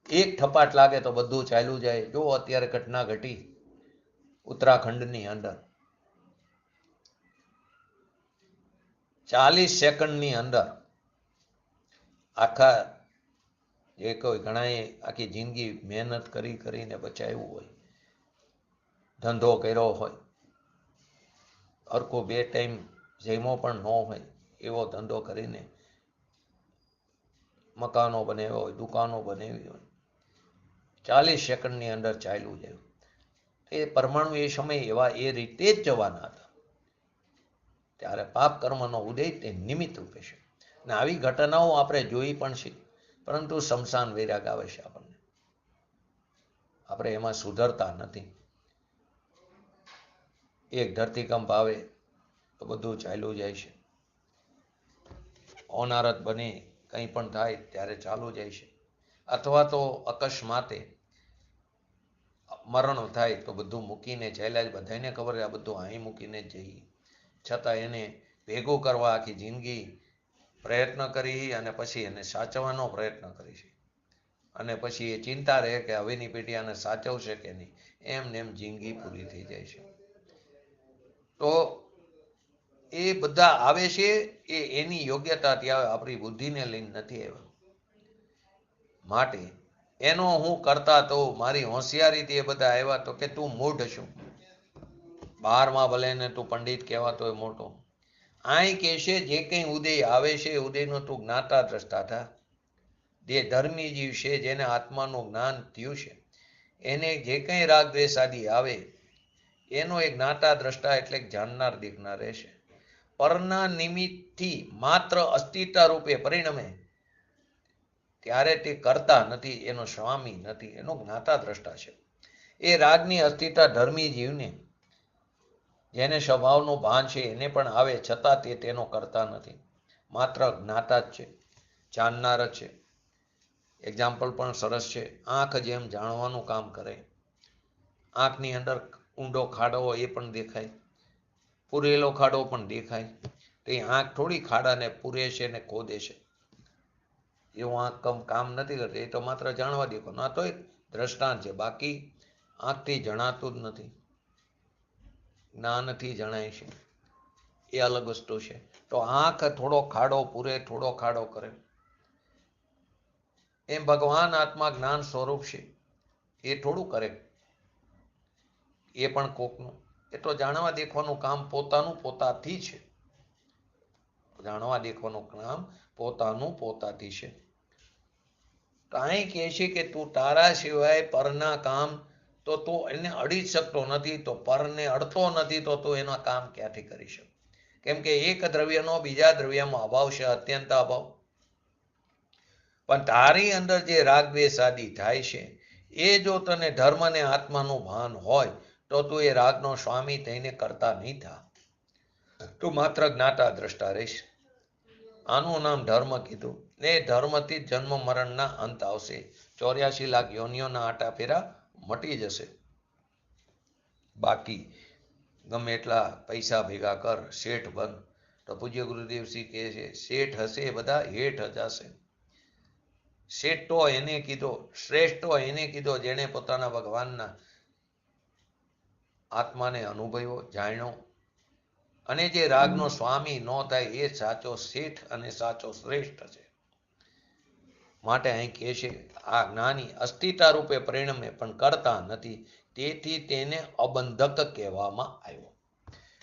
એક થપાટ લાગે તો બધું ચાલ્યું જાય. જો અત્યારે ઘટના ઘટી ઉત્તરાખંડની અંદર 40 સેકન્ડની અંદર આખા જે કોઈ ઘણાએ આખી જિંદગી મહેનત કરીને બચાવ્યું હોય, ધંધો કર્યો હોય, હરકો 2 ટાઈમ જમ્યો પણ ન હોય એવો ધંધો કરીને મકાનો બનાવ્યા હોય, દુકાનો બનાવી હોય, 40 સેકન્ડની અંદર ચાલ્યું જાય. એ પરમાણુ એ સમયે એવા એ રીતે જ જવાના હતા. ત્યારે પાપ કર્મનો ઉદય તે નિમિત્ત રૂપે છે. અને આવી ઘટનાઓ આપણે જોઈ પણ છે, પરંતુ શમશાન વૈરાગ આવે છે આપણને. આપણે એમાં સુધરતા નથી. એક ધરતીકંપ આવે તો બધું ચાલ્યું જાય છે. હોનારત બને કંઈ પણ થાય ત્યારે ચાલુ જાય છે. અથવા તો અકસ્માતે મરણ થાય તો બધું મૂકીને ચાલ્યા જ. બધાને ખબર છે આ બધું અહીં મૂકીને જ જઈએ, છતાં એને ભેગું કરવા આખી જિંદગી પ્રયત્ન કરી અને પછી એને સાચવવાનો પ્રયત્ન કરી છે. અને પછી એ ચિંતા રહે કે હવેની પેઢી આને સાચવશે કે નહીં. એમને એમ જિંદગી પૂરી થઈ જાય છે. તો એ બધા આવે છે એ એની યોગ્યતાથી આવે, આપણી બુદ્ધિને લઈને નથી આવ્યા. માટે એનો હું કરતા તો મારી હોશિયારીથી એ બધા આવ્યા. તો કે તું મૂઢ છું, 12માં ભલે ને તું પંડિત કહેવાતો હોય મોટો. અહીં કહેશે જે કંઈ ઉદય આવે છે એ ઉદયનો તું જ્ઞાતા દ્રષ્ટા થા. જે ધર્મી જીવ છે, જેને આત્માનું જ્ઞાન થયું છે, એને જે કંઈ રાગ દ્વેષ આદિ આવે એનો એ જ્ઞાતા દ્રષ્ટા એટલે જાણનાર દેખનાર રહેશે. પરના નિમિત્તથી માત્ર અસ્તિત્વ રૂપે પરિણમે ત્યારે તે કરતા નથી, એનો સ્વામી નથી, એનો જ્ઞાતા દ્રષ્ટા છે. એ રાગની અસ્તિત્વ ધર્મી જીવને, જેને સ્વભાવનું ભાન છે, એને પણ આવે, છતાં તે તેનો કરતા નથી, માત્ર જ્ઞાતા જ છે, જાણનાર જ છે. એક્ઝામ્પલ પણ સરસ છે. આંખ જેમ જાણવાનું કામ કરે, આંખની અંદર ઊંડો ખાડો એ પણ દેખાય, પૂરેલો ખાડો પણ દેખાય. તો એ આંખ થોડી ખાડાને પૂરે છે ને ખોદે છે. એવું આંખ કામ નથી કરતી. એ તો માત્ર જાણવા દેખવાનું. આ તો એક દ્રષ્ટાંત છે. બાકી આંખથી જણાતું જ નથી, જ્ઞાનથી જણાય છે. એ અલગ વસ્તુ છે. તો આંખ થોડો ખાડો પૂરે, થોડો ખાડો કરે. એમ ભગવાન આત્મા જ્ઞાન સ્વરૂપ છે, એ થોડું કરે. એ પણ કોકનું. એ તો જાણવા દેખવાનું કામ પોતાનું પોતાથી છે. જાણવા દેખવાનું કામ પોતાનું પોતાથી છે. તો અહીં કહે છે કે તું તારા સિવાય પરના કામ તો તું એને અડી શકતો નથી, તો પરને અડતો નથી તો તું એના કામ ક્યાંથી કરી શકે? કેમ કે એક દ્રવ્યનો બીજા દ્રવ્યમાં અભાવ છે, અત્યંત અભાવ. પણ તારી અંદર જે રાગ દ્વેષ આદિ થાય છે, એ જો તને ધર્મ અને આત્માનું ભાન હોય તો તું એ રાગનો સ્વામી થઈને કરતા નહીં થા. તું માત્ર જ્ઞાતા દ્રષ્ટા રહીશ. આનું નામ ધર્મ કીધું. એ ધર્મથી જન્મ મરણના અંત આવશે. 84 લાખ યોનિઓના આટા ફેરા મટી જશે. બાકી ગમે એટલા પૈસા ભેગા કર, શેઠ બન. તો પૂજ્ય ગુરુદેવશ્રી કહે છે શેઠ હશે બધા હેઠ જશે. શેઠ તો એને કીધો, શ્રેષ્ઠ તો એને કીધો જેણે પોતાના ભગવાનના આત્માને અનુભવ્યો, જાણ્યો. અને જે રાગનો સ્વામી ન થાય એ સાચો શેઠ અને સાચો શ્રેષ્ઠ છે. માટે અહીં કહે છે આ જ્ઞાની અસ્તિત્વ રૂપે પરિણમે પણ કરતા નથી, તેથી તેને અબંધક કહેવામાં આવ્યો.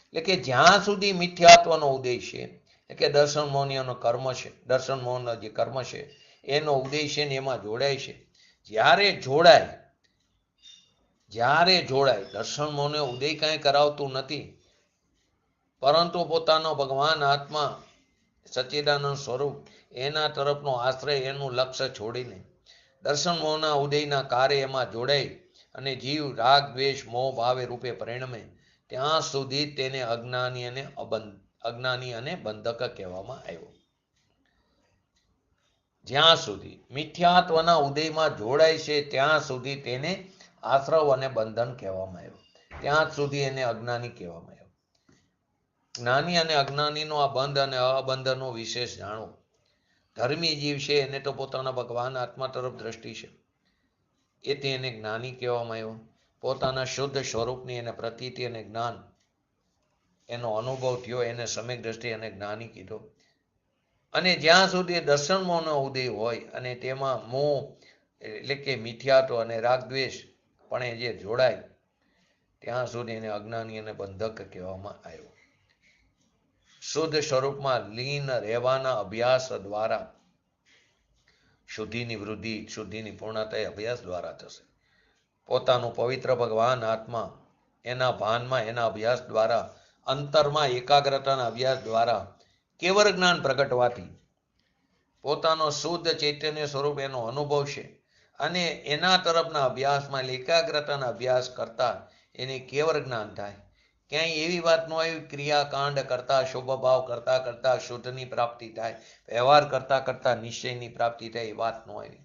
એટલે કે જ્યાં સુધી મિથ્યાત્વનો ઉદય છે કે દર્શન મોહનીયનો કર્મ છે, દર્શન મોહનનો જે કર્મ છે એનો ઉદય છે ને એમાં જોડાય છે. જ્યારે જોડાય દર્શન મોહને ઉદય કાંઈ કરાવતું નથી, પરંતુ પોતાનો ભગવાન આત્મા સચ્ચિદાનંદ સ્વરૂપ એના તરફનો આશ્રય, એનું લક્ષ્ય છોડીને દર્શન મોહના ઉદયના કાર્ય એમાં જોડાય અને જીવ રાગ દ્વેષ મોહ ભાવે રૂપે પરિણમે, ત્યાં સુધી તેને અજ્ઞાની અને બંધક કહેવામાં આવ્યો. જ્યાં સુધી મિથ્યાત્વના ઉદયમાં જોડાય છે ત્યાં સુધી તેને આશ્રવ અને બંધન કહેવામાં આવ્યું, ત્યાં સુધી એને અજ્ઞાની કહેવામાં આવ્યું. જ્ઞાની અને અજ્ઞાનીનો આ બંધ અને અબંધનો વિશેષ જાણો. ધર્મી જીવ છે એને તો પોતાના ભગવાન આત્મા તરફ દ્રષ્ટિ છે, એથી એને જ્ઞાની કહેવામાં આવ્યો. પોતાના શુદ્ધ સ્વરૂપની એને પ્રતીતિ અને જ્ઞાન એનો અનુભવ થયો, એને સમ્યક દ્રષ્ટિ અને જ્ઞાની કીધો. અને જ્યાં સુધી દર્શન મોહનો ઉદય હોય અને તેમાં મોહ એટલે કે મિથ્યાત્વ અને રાગદ્વેષ પણ જે જોડાય, ત્યાં સુધી એને અજ્ઞાની અને બંધક કહેવામાં આવ્યો. શુદ્ધ સ્વરૂપમાં લીન રહેવાના અભ્યાસ દ્વારા શુદ્ધિની વૃદ્ધિ, શુદ્ધિની પૂર્ણતા અભ્યાસ દ્વારા થશે. પોતાનું પવિત્ર ભગવાન આત્મા એના ભાનમાં, એના અભ્યાસ દ્વારા, અંતરમાં એકાગ્રતાના અભ્યાસ દ્વારા કેવળ જ્ઞાન પ્રગટવાથી પોતાનો શુદ્ધ ચૈતન્ય સ્વરૂપ એનો અનુભવ છે અને એના તરફના અભ્યાસમાં એકાગ્રતાના અભ્યાસ કરતા એને કેવળ જ્ઞાન થાય. ક્યાંય એવી વાત ન આવી ક્રિયાકાંડ કરતા, શુભ ભાવ કરતા કરતા શુદ્ધની પ્રાપ્તિ થાય, વ્યવહાર કરતા કરતા નિશ્ચયની પ્રાપ્તિ થાય, એ વાત ન આવી.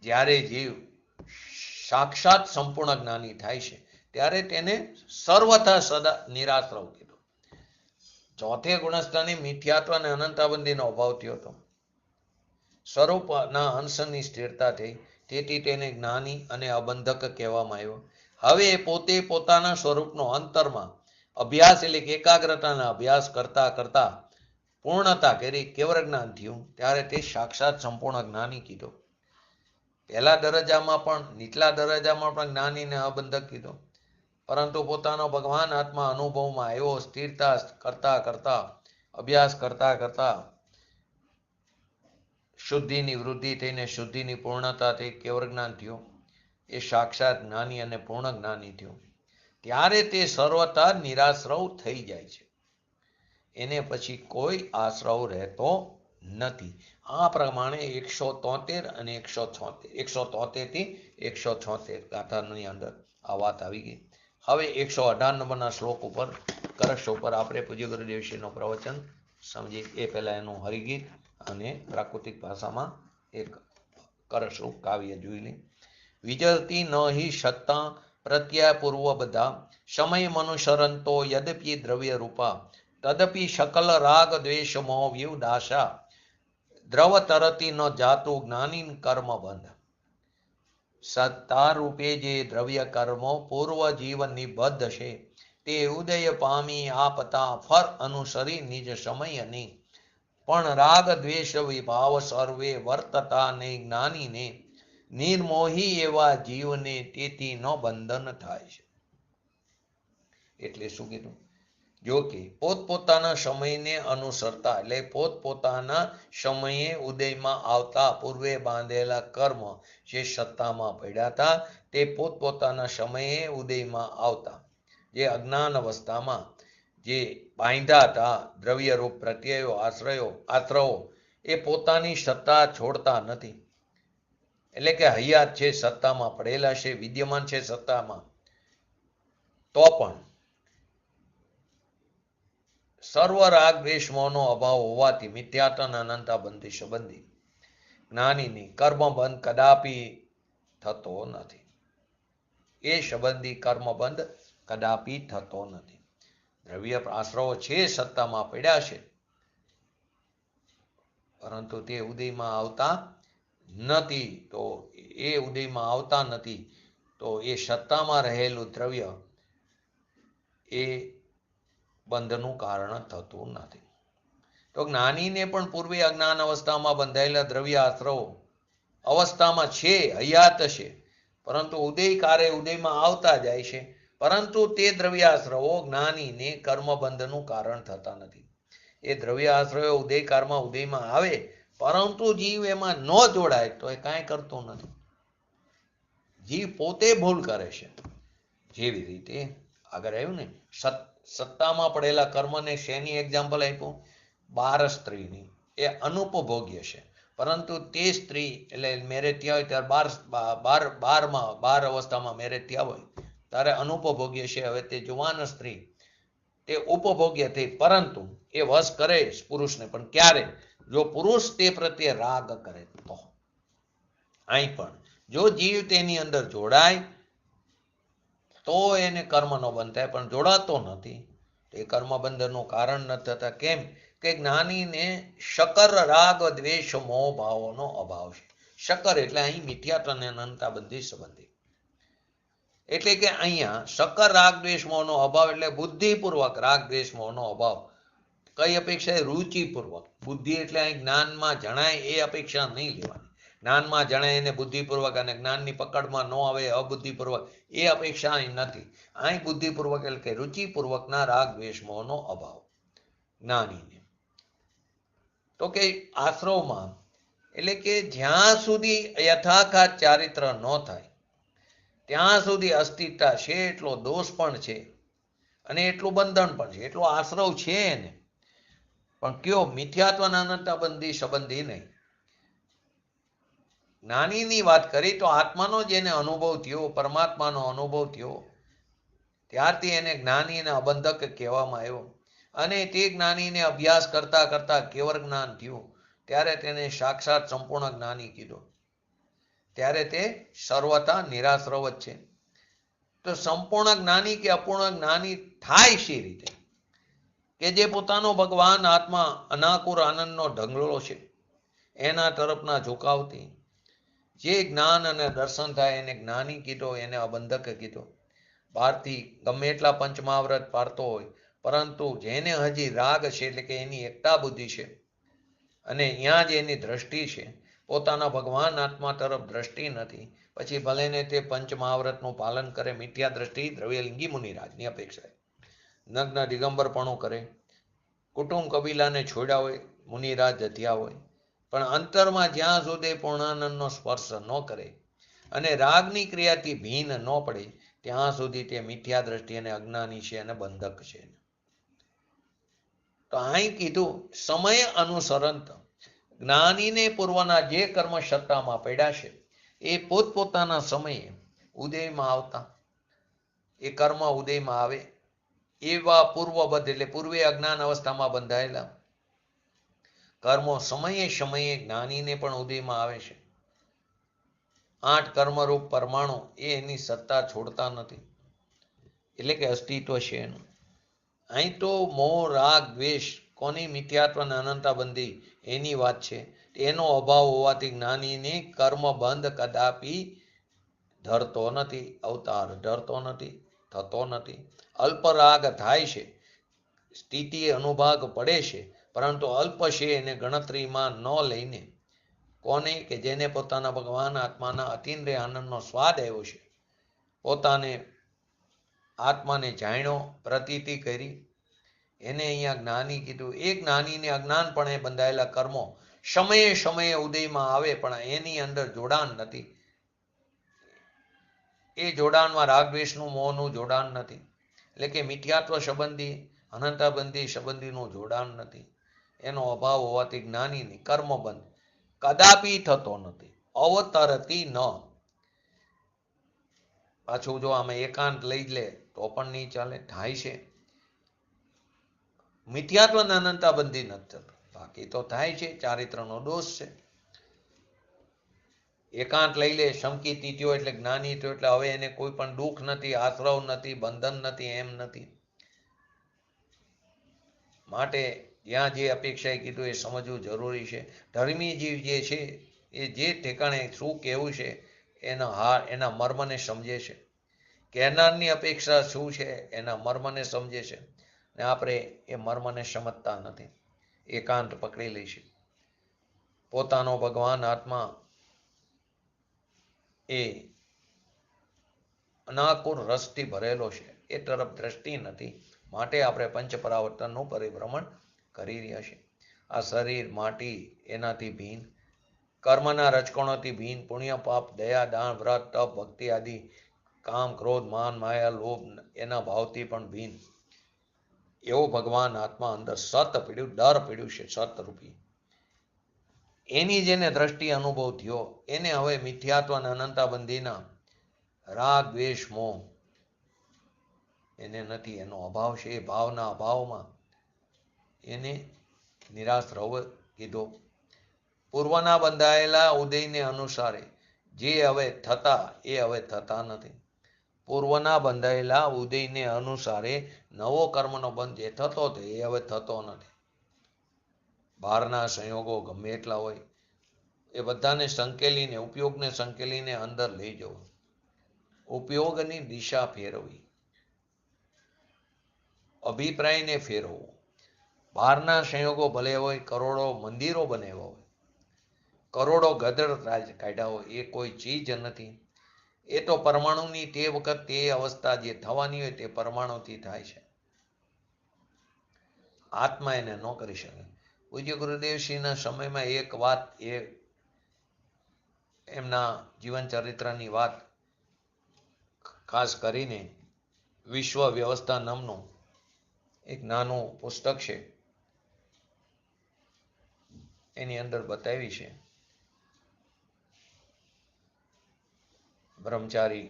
જ્યારે જીવ સાક્ષાત સંપૂર્ણ જ્ઞાની થાય છે ત્યારે તેને સર્વથા સદા નિરાશ્રવ કીધો. ચોથે ગુણસ્થાની મિથ્યાત્વ અને અનંતાબંધીનો અભાવ થયો હતો. સ્વરૂપના અંશની સ્થિરતા થઈ, તેથી તેને જ્ઞાની અને અબંધક કહેવામાં આવ્યો. હવે પોતે પોતાના સ્વરૂપનો અંતરમાં અભ્યાસ એટલે કે એકાગ્રતાના અભ્યાસ કરતા કરતા પૂર્ણતા કરી કેવળ જ્ઞાન થયું, ત્યારે તે સાક્ષાત સંપૂર્ણ જ્ઞાની કીધો. પહેલા દરજ્જામાં પણ, નીચલા દરજ્જામાં પણ જ્ઞાનીને અબંધક કીધો, પરંતુ પોતાનો ભગવાન આત્મા અનુભવમાં આવ્યો. સ્થિરતા કરતા કરતા, અભ્યાસ કરતા કરતા શુદ્ધિની વૃદ્ધિ થઈને શુદ્ધિની પૂર્ણતા થઈ કેવળ જ્ઞાન થયું. એ સાક્ષાત જ્ઞાની અને પૂર્ણ જ્ઞાની થયું. ત્યારે તે સર્વથા નિરાશ્રવ થઈ જાય છે, એને પછી કોઈ આશ્રવ રહેતો નથી. આ પ્રમાણે 173 અને 173 થી 176 ગાથાની અંદર આ વાત આવી ગઈ. હવે 118 નંબરના શ્લોક ઉપર, કળશ ઉપર આપણે પૂજ્ય ગુરુદેવશ્રીનો પ્રવચન સમજી. એ પહેલા એનું હરિગીત અને પ્રાકૃતિક ભાષામાં એક કળશરૂપ કાવ્ય જોઈ લે. વિજરતી ન હિ સત્તા પ્રત્યય પૂર્વ બધા સમય મનુસરંતો યદ્યપિ દ્રવ્ય રૂપા તદપિ શકલ રાગ દ્વેષ મોહ વ્યુદાશા દ્રવ તરતી ન જાતું જ્ઞાની કર્મ બંધ. સત્તા રૂપે જે દ્રવ્ય કર્મો પૂર્વ જીવન નિબદ્ધ છે તે ઉદય પામી આપતા ફર અનુસરી નિજ સમયની, પણ રાગ દ્વેષ વિભાવ સર્વે વર્તતા ને જ્ઞાનીને નિર્મોહી એવા જીવને તેથી ન બંધન થાય છે. એટલે શું કીધું? જો કે પોતપોતાના સમયને અનુસરતા, એટલે પોતપોતાના સમયે ઉદયમાં આવતા પૂર્વે બાંધેલા કર્મ જે સત્તામાં પડ્યા હતા, તે પોતપોતાના સમયે ઉદયમાં આવતા જે અજ્ઞાન અવસ્થામાં જે બાંધ્યા હતા દ્રવ્યરૂપ પ્રત્યયો, આશ્રયો, એ પોતાની સત્તા છોડતા નથી. એટલે કે હયાત છે, સત્તામાં પડેલા છે, વિદ્યમાન છે સત્તામાં, તો પણ સર્વ રાગ દ્વેષ મોહનો અભાવ હોવાથી મિથ્યાત્વ અનંતા બંધી સંબંધી જ્ઞાનીની કર્મ બંધ કદાપી થતો નથી. એ સંબંધી કર્મ બંધ કદાપી થતો નથી. દ્રવ્ય આશ્રવો છે, સત્તામાં પડ્યા છે, પરંતુ તે ઉદયમાં આવતા નથી. તો એ ઉદયમાં આવતા નથી, તો એ સત્તામાં રહેલું દ્રવ્ય એ બંધનું કારણ થતું નથી. તો જ્ઞાનીને પણ પૂર્વે અજ્ઞાન અવસ્થામાં બંધાયેલા દ્રવ્ય આશ્રવો અવસ્થામાં છે, હયાત છે, પરંતુ ઉદયકારે ઉદયમાં આવતા જાય છે, પરંતુ તે દ્રવ્યાશ્રવો જ્ઞાનીને કર્મબંધનું કારણ થતા નથી. એ દ્રવ્યાશ્રયો ઉદયકાળમાં ઉદયમાં આવે, પરંતુ જીવ એમાં ન જોડાય તો એ કાંઈ કરતો નથી. જીવ પોતે ભૂલ કરે છે. જેવી રીતે આગળ આવ્યું ને, સત્તામાં પડેલા કર્મને શેની એક્ઝામ્પલ આપ્યું? 12 સ્ત્રીની. એ અનુપભોગ્ય છે, પરંતુ તે સ્ત્રી એટલે મેરેજ થયા હોય ત્યારે 12 અવસ્થામાં મેરેજ થયા હોય ત્યારે અનુપભોગ્ય છે. હવે તે જુવાન સ્ત્રી તે ઉપભોગ્ય થઈ, પરંતુ એ વશ કરે પુરુષને, પણ ક્યારે? જો પુરુષ તે પ્રત્યે રાગ કરે તો. અહીં પણ જો જીવ તેની અંદર જોડાય તો એને કર્મનો બંધ થાય, પણ જોડાતો નથી એ કર્મબંધનનું કારણ ન થતા. કેમ કે જ્ઞાનીને શકર રાગ દ્વેષ મોહ ભાવોનો અભાવ છે. શકર એટલે અહીં મિથ્યાત્વ અને અનંતાબંધી સંબંધી. એટલે કે અહીંયા શકર રાગ દ્વેષ મોહનો અભાવ એટલે બુદ્ધિપૂર્વક રાગ દ્વેષ મોહનો અભાવ. કઈ અપેક્ષા? રુચિપૂર્વક. બુદ્ધિ એટલે અહીં જ્ઞાનમાં જણાય એ અપેક્ષા નહીં લેવાની. જ્ઞાનમાં જણાય એને બુદ્ધિપૂર્વક, અને જ્ઞાનની પકડમાં ન આવે અબુદ્ધિપૂર્વક, એ અપેક્ષા અહીં નથી. અહીં બુદ્ધિપૂર્વક એટલે કે રુચિપૂર્વકના રાગ દ્વેષ મોહનો અભાવ જ્ઞાનીને. તો કે આશ્રવમાં એટલે કે જ્યાં સુધી યથાર્થ ચારિત્ર ન થાય ત્યાં સુધી અસ્થિરતા છે, એટલો દોષ પણ છે અને એટલું બંધન પણ છે, એટલો આશ્રવ છે એને. પણ કયો? મિથ્યાત્વના અનંતાબંધી સંબંધી નહીં. જ્ઞાનીની વાત કરી તો આત્માનો જેને અનુભવ થયો, પરમાત્માનો અનુભવ થયો, ત્યારથી એને જ્ઞાનીને અબંધક કહેવામાં આવ્યો. અને તે જ્ઞાનીને અભ્યાસ કરતા કરતા કેવળ જ્ઞાન થયું ત્યારે તેને સાક્ષાત સંપૂર્ણ જ્ઞાની કીધો. ત્યારે તે સર્વથા નિરાશ્રવ જ છે. તો સંપૂર્ણ જ્ઞાની કે અપૂર્ણ જ્ઞાની થાય શી રીતે? કે જે પોતાનો ભગવાન આત્મા અનાકુર આનંદનો ઢગલો છે એના તરફના ઝુકાવથી જે જ્ઞાન અને દર્શન થાય એને જ્ઞાની કીધો, એને અબંધક કીધો. બહારથી ગમે એટલા પંચમહાવ્રત પાડતો હોય, પરંતુ જેને હજી રાગ છે એટલે કે એની એકતા બુદ્ધિ છે અને અહીંયા જ એની દ્રષ્ટિ છે, પોતાના ભગવાન આત્મા તરફ દ્રષ્ટિ નથી, પછી ભલેને તે પંચમહાવ્રતનું પાલન કરે, મિથ્યા દ્રષ્ટિ દ્રવ્યલિંગી મુનિરાજની અપેક્ષાએ નગ્ન દિગંબરપણું કરે, કુટુંબ કબીલાને છોડ્યા હોય, મુનિરાજ જત્યા હોય, પણ અંતરમાં જ્યાં સુધી પૂર્ણાનંદનો સ્પર્શ ન કરે અને રાગની ક્રિયાથી ભીન ન પડે ત્યાં સુધી તે મિથ્યા દ્રષ્ટિ અને અજ્ઞાની છે અને બંધક છે. તો અહીં કીધું સમય અનુસરંત જ્ઞાનીને પૂર્વના જે કર્મ સત્તામાં પડ્યા છે એ પોતપોતાના સમયે ઉદયમાં આવતા, એ કર્મ ઉદયમાં આવે એવા પૂર્વબદ્ધ એટલે પૂર્વે અજ્ઞાન અવસ્થામાં બંધાયેલા કર્મો સમયે સમયે જ્ઞાનીને પણ ઉદયમાં આવે છે. 8 કર્મરૂપ પરમાણુ એ એની સત્તા છોડતા નથી, એટલે કે અસ્તિત્વ છે એનું. અહીં તો મોહ રાગ દ્વેષ કોની? મિથ્યાત્વ અને અનંતાબંધી એની વાત છે. એનો અભાવ હોવાથી જ્ઞાનીને કર્મબંધ કદાપી ધરતો નથી, અવતાર ધરતો નથી, થતો નથી. અલ્પ રાગ થાય છે, સ્થિતિ અનુભાગ પડે છે, પરંતુ અલ્પ છે એને ગણતરીમાં ન લઈને કોને? કે જેને પોતાના ભગવાન આત્માના અતિન્દ્રિય આનંદનો સ્વાદ આવ્યો છે, પોતાને આત્માને જાણ્યો, પ્રતીતિ કરી, એને અહીંયા જ્ઞાની કીધું. એ જ્ઞાનીને અજ્ઞાનપણે બંધાયેલા કર્મો સમયે સમયે ઉદયમાં આવે, પણ એની અંદર જોડાણ નથી. એ જોડાણમાં રાગદ્વેષનું મોહનું જોડાણ નથી, એટલે કે મિથ્યાત્વ સંબંધી અનંતાબંધી સંબંધીનું જોડાણ નથી. એનો અભાવ હોવાથી જ્ઞાનીની કર્મબંધ કદાપી થતો નથી, અવતરતી ન. પાછું જો આમાં એકાંત લઈ લે તો પણ નહીં ચાલે, થાય છે. મિથ્યાત્વ અનંતાબંધી નથી થતો, બાકી તો થાય છે, ચારિત્રનો દોષ છે. એકાંત લઈ લે, શંકિત થયો એટલે જ્ઞાની થયો, એટલે હવે એને કોઈ પણ દુઃખ નથી, આશ્રવ નથી, બંધન નથી, એમ નથી. માટે ત્યાં જે અપેક્ષાએ કીધું એ સમજવું જરૂરી છે. ધર્મી જીવ જે છે એ જે ઠેકાણે શું કહેવું છે એના મર્મને સમજે છે. કહેનારની અપેક્ષા શું છે એના મર્મને સમજે છે, ને આપણે એ મર્મને સમજતા નથી, એકાંત પકડી લઈશું. પોતાનો ભગવાન આત્મા એ અનાકુર રસથી ભરેલો છે, એ તરફ દ્રષ્ટિ નથી. માટે આપણે પંચ પરાવર્તનનું પરિભ્રમણ કરી રહ્યા છીએ. આ શરીર, માટી એનાથી ભીન, કર્મના રજકણોથી ભીન, પુણ્ય પાપ, દયા, દાન, વ્રત, તપ, ભક્તિ આદિ, કામ, ક્રોધ, માન, માયા, લોભ એના ભાવથી પણ ભીન એવો ભગવાન આત્મા અંદર સત પીડ્યું, ડર પીડ્યું છે, સતરૂપી. એની જેને દ્રષ્ટિ અનુભવ થયો એને હવે મિથ્યાત્વ અને અનંતાબંધીના રાગ, દ્વેષ, મોહ એને નથી. એનો અભાવ છે. એ ભાવના અભાવમાં એને નિરાશ રવ કીધો. પૂર્વના બંધાયેલા ઉદયને અનુસારે જે હવે થતા એ હવે થતા નથી. પૂર્વના બંધાયેલા ઉદયને અનુસારે નવો કર્મનો બંધ જે થતો હતો એ હવે થતો નથી. બહારના સંયોગો ગમે એટલા હોય એ બધાને સંકેલીને, ઉપયોગને સંકેલીને અંદર લઈ જવો, ઉપયોગની દિશા ફેરવવી, અભિપ્રાયને ફેરવવો. બહારના સંયોગો ભલે હોય, કરોડો મંદિરો બનાવ્યા હોય, કરોડો ગદર કાઢ્યા હોય, એ કોઈ ચીજ નથી. એ તો પરમાણુની તે વખત તે અવસ્થા જે થવાની હોય તે પરમાણુથી થાય છે. આત્મા એને ન કરી શકે. પૂજ્ય ગુરુદેવશ્રીના સમયમાં એક વાત, એ એમના જીવન ચરિત્રની વાત ખાસ કરીને વિશ્વ વ્યવસ્થા નામનું એક નાનું પુસ્તક છે, એની અંદર બતાવી છે. બ્રહ્મચારી,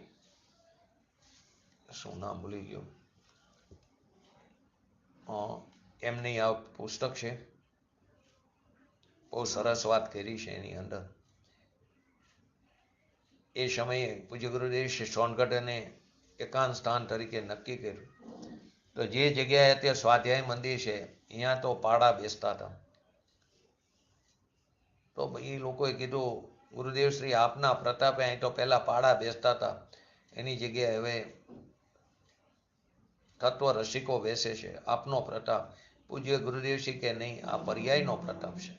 શું નામ ભૂલી ગયો, એમની આ પુસ્તક છે. બહુ સરસ વાત કરી છે એની અંદર. એ સમયે પૂજ્ય ગુરુદેવ શ્રી સોનગઢ અને એકાંત સ્થાન તરીકે નક્કી કર્યું. તો જે જગ્યાએ અત્યારે સ્વાધ્યાય મંદિર છે અહીંયા તો પાડા બેસતા હતા. તો એ લોકોએ કીધું, ગુરુદેવ શ્રી આપના પ્રતાપે અહીં તો પહેલા પાડા બેસતા હતા, એની જગ્યાએ હવે તત્વ રસિકો બેસે છે, આપનો પ્રતાપ. પૂજ્ય ગુરુદેવશ્રી કે નહીં, આ પર્યાયનો પ્રતાપ છે.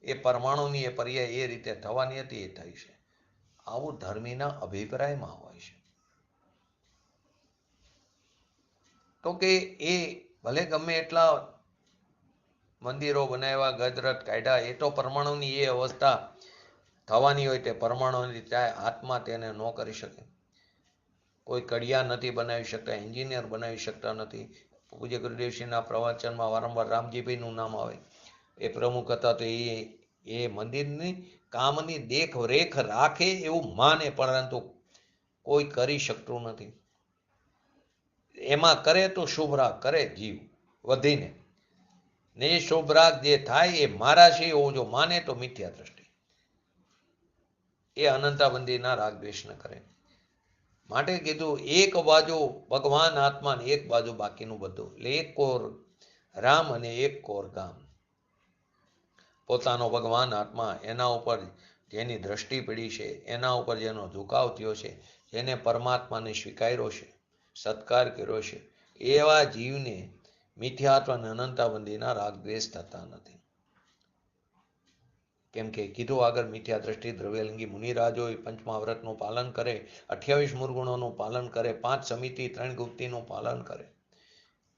એ પરમાણુની એ પર્યાય એ રીતે થવાની હતી એ થઈ છે. આવું ધર્મીના અભિપ્રાયમાં હોય છે. તો કે એ ભલે ગમે એટલા મંદિરો બનાવ્યા, ગજરત કાઢ્યા, એ તો પરમાણુની એ અવસ્થા થવાની હોય તે પરમાણુની થાય. આત્મા તેને ન કરી શકે. કોઈ કડિયા નથી બનાવી શકતા, એન્જિનિયર બનાવી શકતા નથી. પૂજ્ય ગુરુદેવશ્રીના પ્રવચનમાં વારંવાર રામજીભાઈનું નામ આવે. એ પ્રમુખ હતા. તો એ મંદિરની કામની દેખરેખ રાખે એવું માને, પરંતુ કોઈ કરી શકતું નથી. એમાં કરે તો શુભરાગ કરે જીવ વધીને, ને એ શુભરાગ જે થાય એ મારા છે એવું જો માને તો મિથ્યા દ્રષ્ટિ. એ અનંતાબંધીના રાગ દ્વેષ ન કરે. માટે કીધું એક બાજુ ભગવાન આત્મા ને એક બાજુ બાકીનું બધું. એટલે એક કોર રામ અને એક કોર ગામ. પોતાનો ભગવાન આત્મા, એના ઉપર જેની દ્રષ્ટિ પડી છે, એના ઉપર જેનો ઝુકાવ થયો છે, જેને પરમાત્માને સ્વીકાર્યો છે, સત્કાર કર્યો છે, એવા જીવને મિથ્યાત્વ અને અનંતાબંધીના રાગ દ્વેષ થતા નથી. કેમ કે કીધું આગળ, મિથ્યા દ્રષ્ટિ દ્રવ્યલિંગી મુનિરાજો પંચમા વ્રતનું પાલન કરે, 28 મૂળગુણોનું પાલન કરે, 5 સમિતિ 3 ગુપ્તિનું પાલન કરે,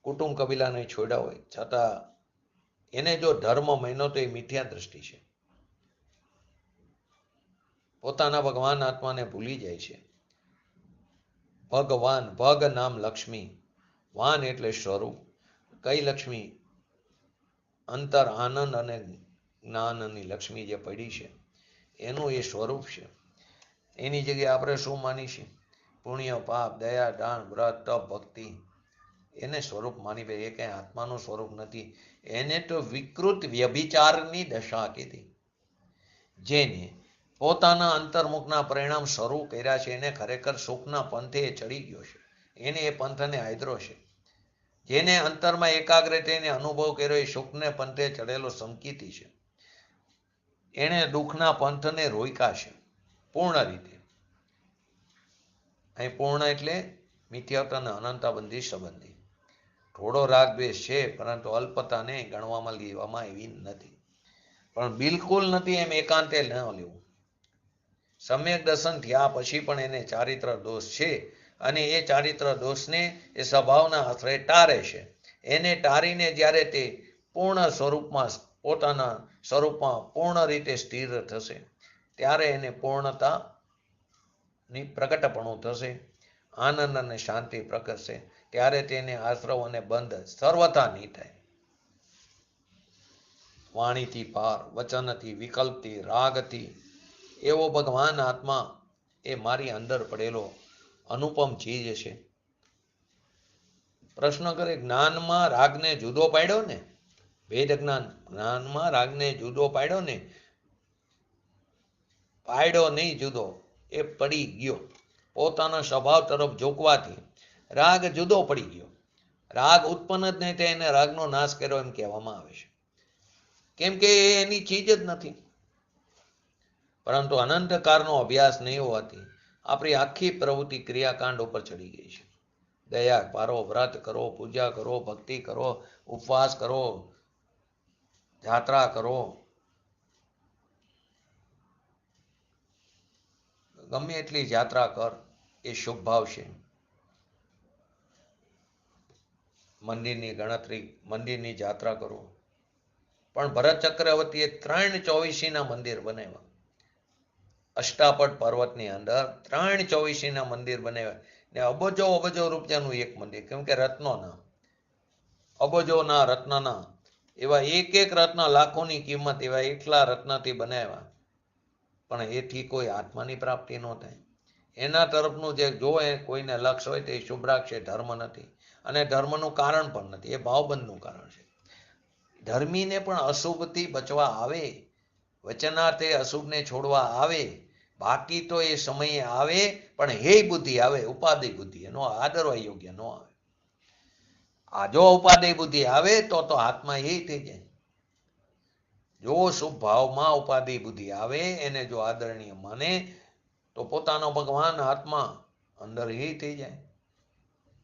કુટુંબ કબીલાને છોડ્યા હોય છતાં એને જો ધર્મ માન્યો તો એ મિથ્યા દ્રષ્ટિ છે. પોતાના ભગવાન આત્માને ભૂલી જાય છે. ભગવાન, ભગ નામ લક્ષ્મી, વાન એટલે સ્વરૂપ. કઈ લક્ષ્મી? અંતર આનંદ અને જ્ઞાનની લક્ષ્મી જે પડી છે એનું એ સ્વરૂપ છે. એની જગ્યાએ આપણે શું માનીશું? પુણ્ય, પાપ, દયા, દાન, વ્રત, તપ, ભક્તિ એને સ્વરૂપ માની બે. એ કઈ આત્માનું સ્વરૂપ નથી. એને તો વિકૃત વ્યભિચારની દશા કીધી. જેને પોતાના અંતર્મુખના પરિણામ શરૂ કર્યા છે, એને ખરેખર સુખના પંથે ચડી ગયો છે. એને એ પંથને આદરો છે. જેને અંતરમાં એકાગ્રતાને અનુભવ કર્યો એ સુખને પંથે ચડેલો સંકિતી છે. એને દુઃખના પંથને રોક્યા છે પૂર્ણ રીતે. અહીં પૂર્ણ એટલે મિથ્યાત્વ અને અનંતાબંધી સંબંધી. થોડો રાગ દ્વેષ છે, પરંતુ અલ્પતાને ગણવામાં લેવામાં એવી નથી. પણ બિલકુલ નથી એમ એકાંતે ન લેવું. સમ્યક દર્શન થયા પછી પણ એને ચારિત્ર દોષ છે, અને એ ચારિત્ર દોષને એ સ્વભાવના આશ્રય ટારે છે. એને ટારીને જ્યારે તે પૂર્ણ સ્વરૂપમાં પોતાના સ્વરૂપમાં પૂર્ણ રીતે સ્થિર થશે ત્યારે એને પૂર્ણતાની પ્રગટપણું થશે, આનંદ અને શાંતિ પ્રગટશે. ત્યારે તેને આશ્રવ અને બંધ સર્વથા નહીં થાય. વાણીથી પાર, વચનથી, વિકલ્પથી, રાગથી એવો ભગવાન આત્મા એ મારી અંદર પડેલો અનુપમ ચીજ છે. પ્રશ્ન કરે, જ્ઞાનમાં રાગને જુદો પાડ્યો ને, ભેદ જ્ઞાનમાં રાગને જુદો પાડ્યો ને, પાડ્યો નહીં જુદો, એ પડી ગયો. પોતાના સ્વભાવ તરફ ઝોકવાથી રાગ જુદો પડી ગયો. રાગ ઉત્પન્ન જ નહીં થાય એને રાગનો નાશ કર્યો એમ કહેવામાં આવે છે, કેમ કે એ એની ચીજ જ નથી. પરંતુ અનંતકાળનો અભ્યાસ નહીં હોવાથી આપણી આખી પ્રવૃત્તિ ક્રિયાકાંડ ઉપર ચડી ગઈ છે. દયા પારો, વ્રત કરો, પૂજા કરો, ભક્તિ કરો, ઉપવાસ કરો, યાત્રા કરો, ગમે એટલી યાત્રા કર, એ શુભ ભાવ છે. મંદિરની ગણતરી, મંદિરની યાત્રા કરો, પણ ભરત ચક્રવર્તીએ 3 મંદિર બનાવ્યા. અષ્ટાપટ પર્વતની અંદર 3 મંદિર બનાવ્યા ને અબજો રૂપિયાનું એક મંદિર, કેમ કે રત્નોના અબજોના રત્નના એવા એક રત્ન લાખોની કિંમત, એવા એટલા રત્નથી બનાવ્યા, પણ એથી કોઈ આત્માની પ્રાપ્તિ ન થાય. એના તરફનું જે જોવે કોઈને લક્ષ્ય હોય તે શુભ રાખશે, ધર્મ નથી. અને ધર્મનું કારણ પણ નથી, એ ભાવબંધનું કારણ છે. ધર્મીને પણ અશુભથી બચવા આવે, વચનાર્થે અશુભને છોડવા આવે, બાકી તો એ સમયે આવે, પણ હે બુદ્ધિ આવે, ઉપાધિ બુદ્ધિ, એનો આદરવા યોગ્ય ન આવે. આ જો ઉપાધિ બુદ્ધિ આવે તો આત્મા એ થઈ જાય. જો શુભ ભાવમાં ઉપાધિ બુદ્ધિ આવે, એને જો આદરણીય માને તો પોતાનો ભગવાન આત્મા અંદર એ થઈ જાય.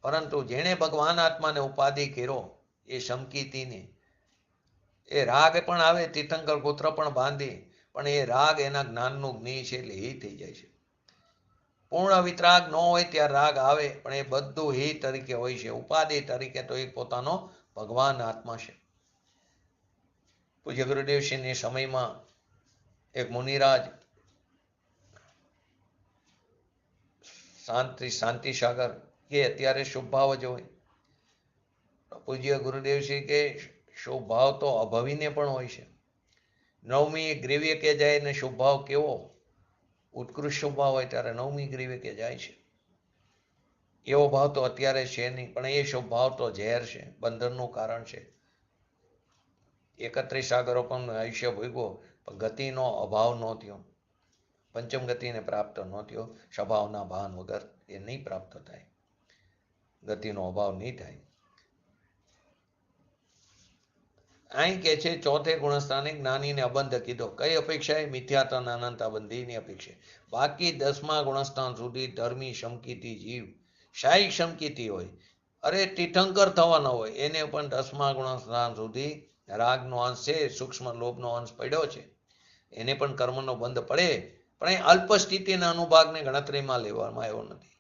પરંતુ જેણે ભગવાન આત્માને ઉપાધિ કર્યો, એ સમકીતીને એ રાગ પણ આવે, તીર્થંકર ગોત્ર પણ બાંધે, પણ એ રાગ એના જ્ઞાનનું જ્ઞેય છે એટલે એ થઈ જાય છે. પૂર્ણ વિતરાગ ન હોય ત્યારે રાગ આવે, પણ એ બધું હે તરીકે હોય છે. ઉપાધિ તરીકે તો એ પોતાનો ભગવાન આત્મા છે. પૂજ્ય ગુરુદેવશ્રીની સમયમાં એક મુનિરાજ શાંતિ સાગર કે અત્યારે શુભ ભાવ જ હોય. પૂજ્ય ગુરુદેવશ્રી કે શુભ ભાવ તો અભવીને પણ હોય છે. 9મી ગ્રીવ્ય કે જાય ને શુભ ભાવ કેવો ઉત્કૃષ્ટ શુભ ભાવ હોય ત્યારે 9મી ગ્રીવ્ય કે જાય છે. એવો ભાવ તો અત્યારે છે નહીં, પણ એ શુભ ભાવ તો ઝેર છે, બંધનનું કારણ છે. 31 સાગરો પણ આયુષ્ય ભોગવો, પણ ગતિનો અભાવ ન થયો, પંચમ ગતિને પ્રાપ્ત ન થયો. સ્વભાવના ભાન વગર એ નહીં પ્રાપ્ત થાય, ગતિનો અભાવ નહીં થાય. અહીં કે છે ચોથે ગુણસ્થાને જ્ઞાનીને અબંધ કીધો. કઈ અપેક્ષા એ મિથ્યાત્વ અનંતા બંધીની અપેક્ષા. બાકી 10મા ગુણસ્થાન સુધી ધર્મી સમકીતી જીવ શાહી સમકીતી હોય, અરે તીર્થંકર થવાના હોય, એને પણ 10મા ગુણસ્થાન સુધી રાગનો અંશ છે, સૂક્ષ્મ લોભનો અંશ પડ્યો છે, એને પણ કર્મનો બંધ પડે, પણ એ અલ્પ સ્થિતિના અનુભાગને ગણતરીમાં લેવામાં આવ્યો નથી.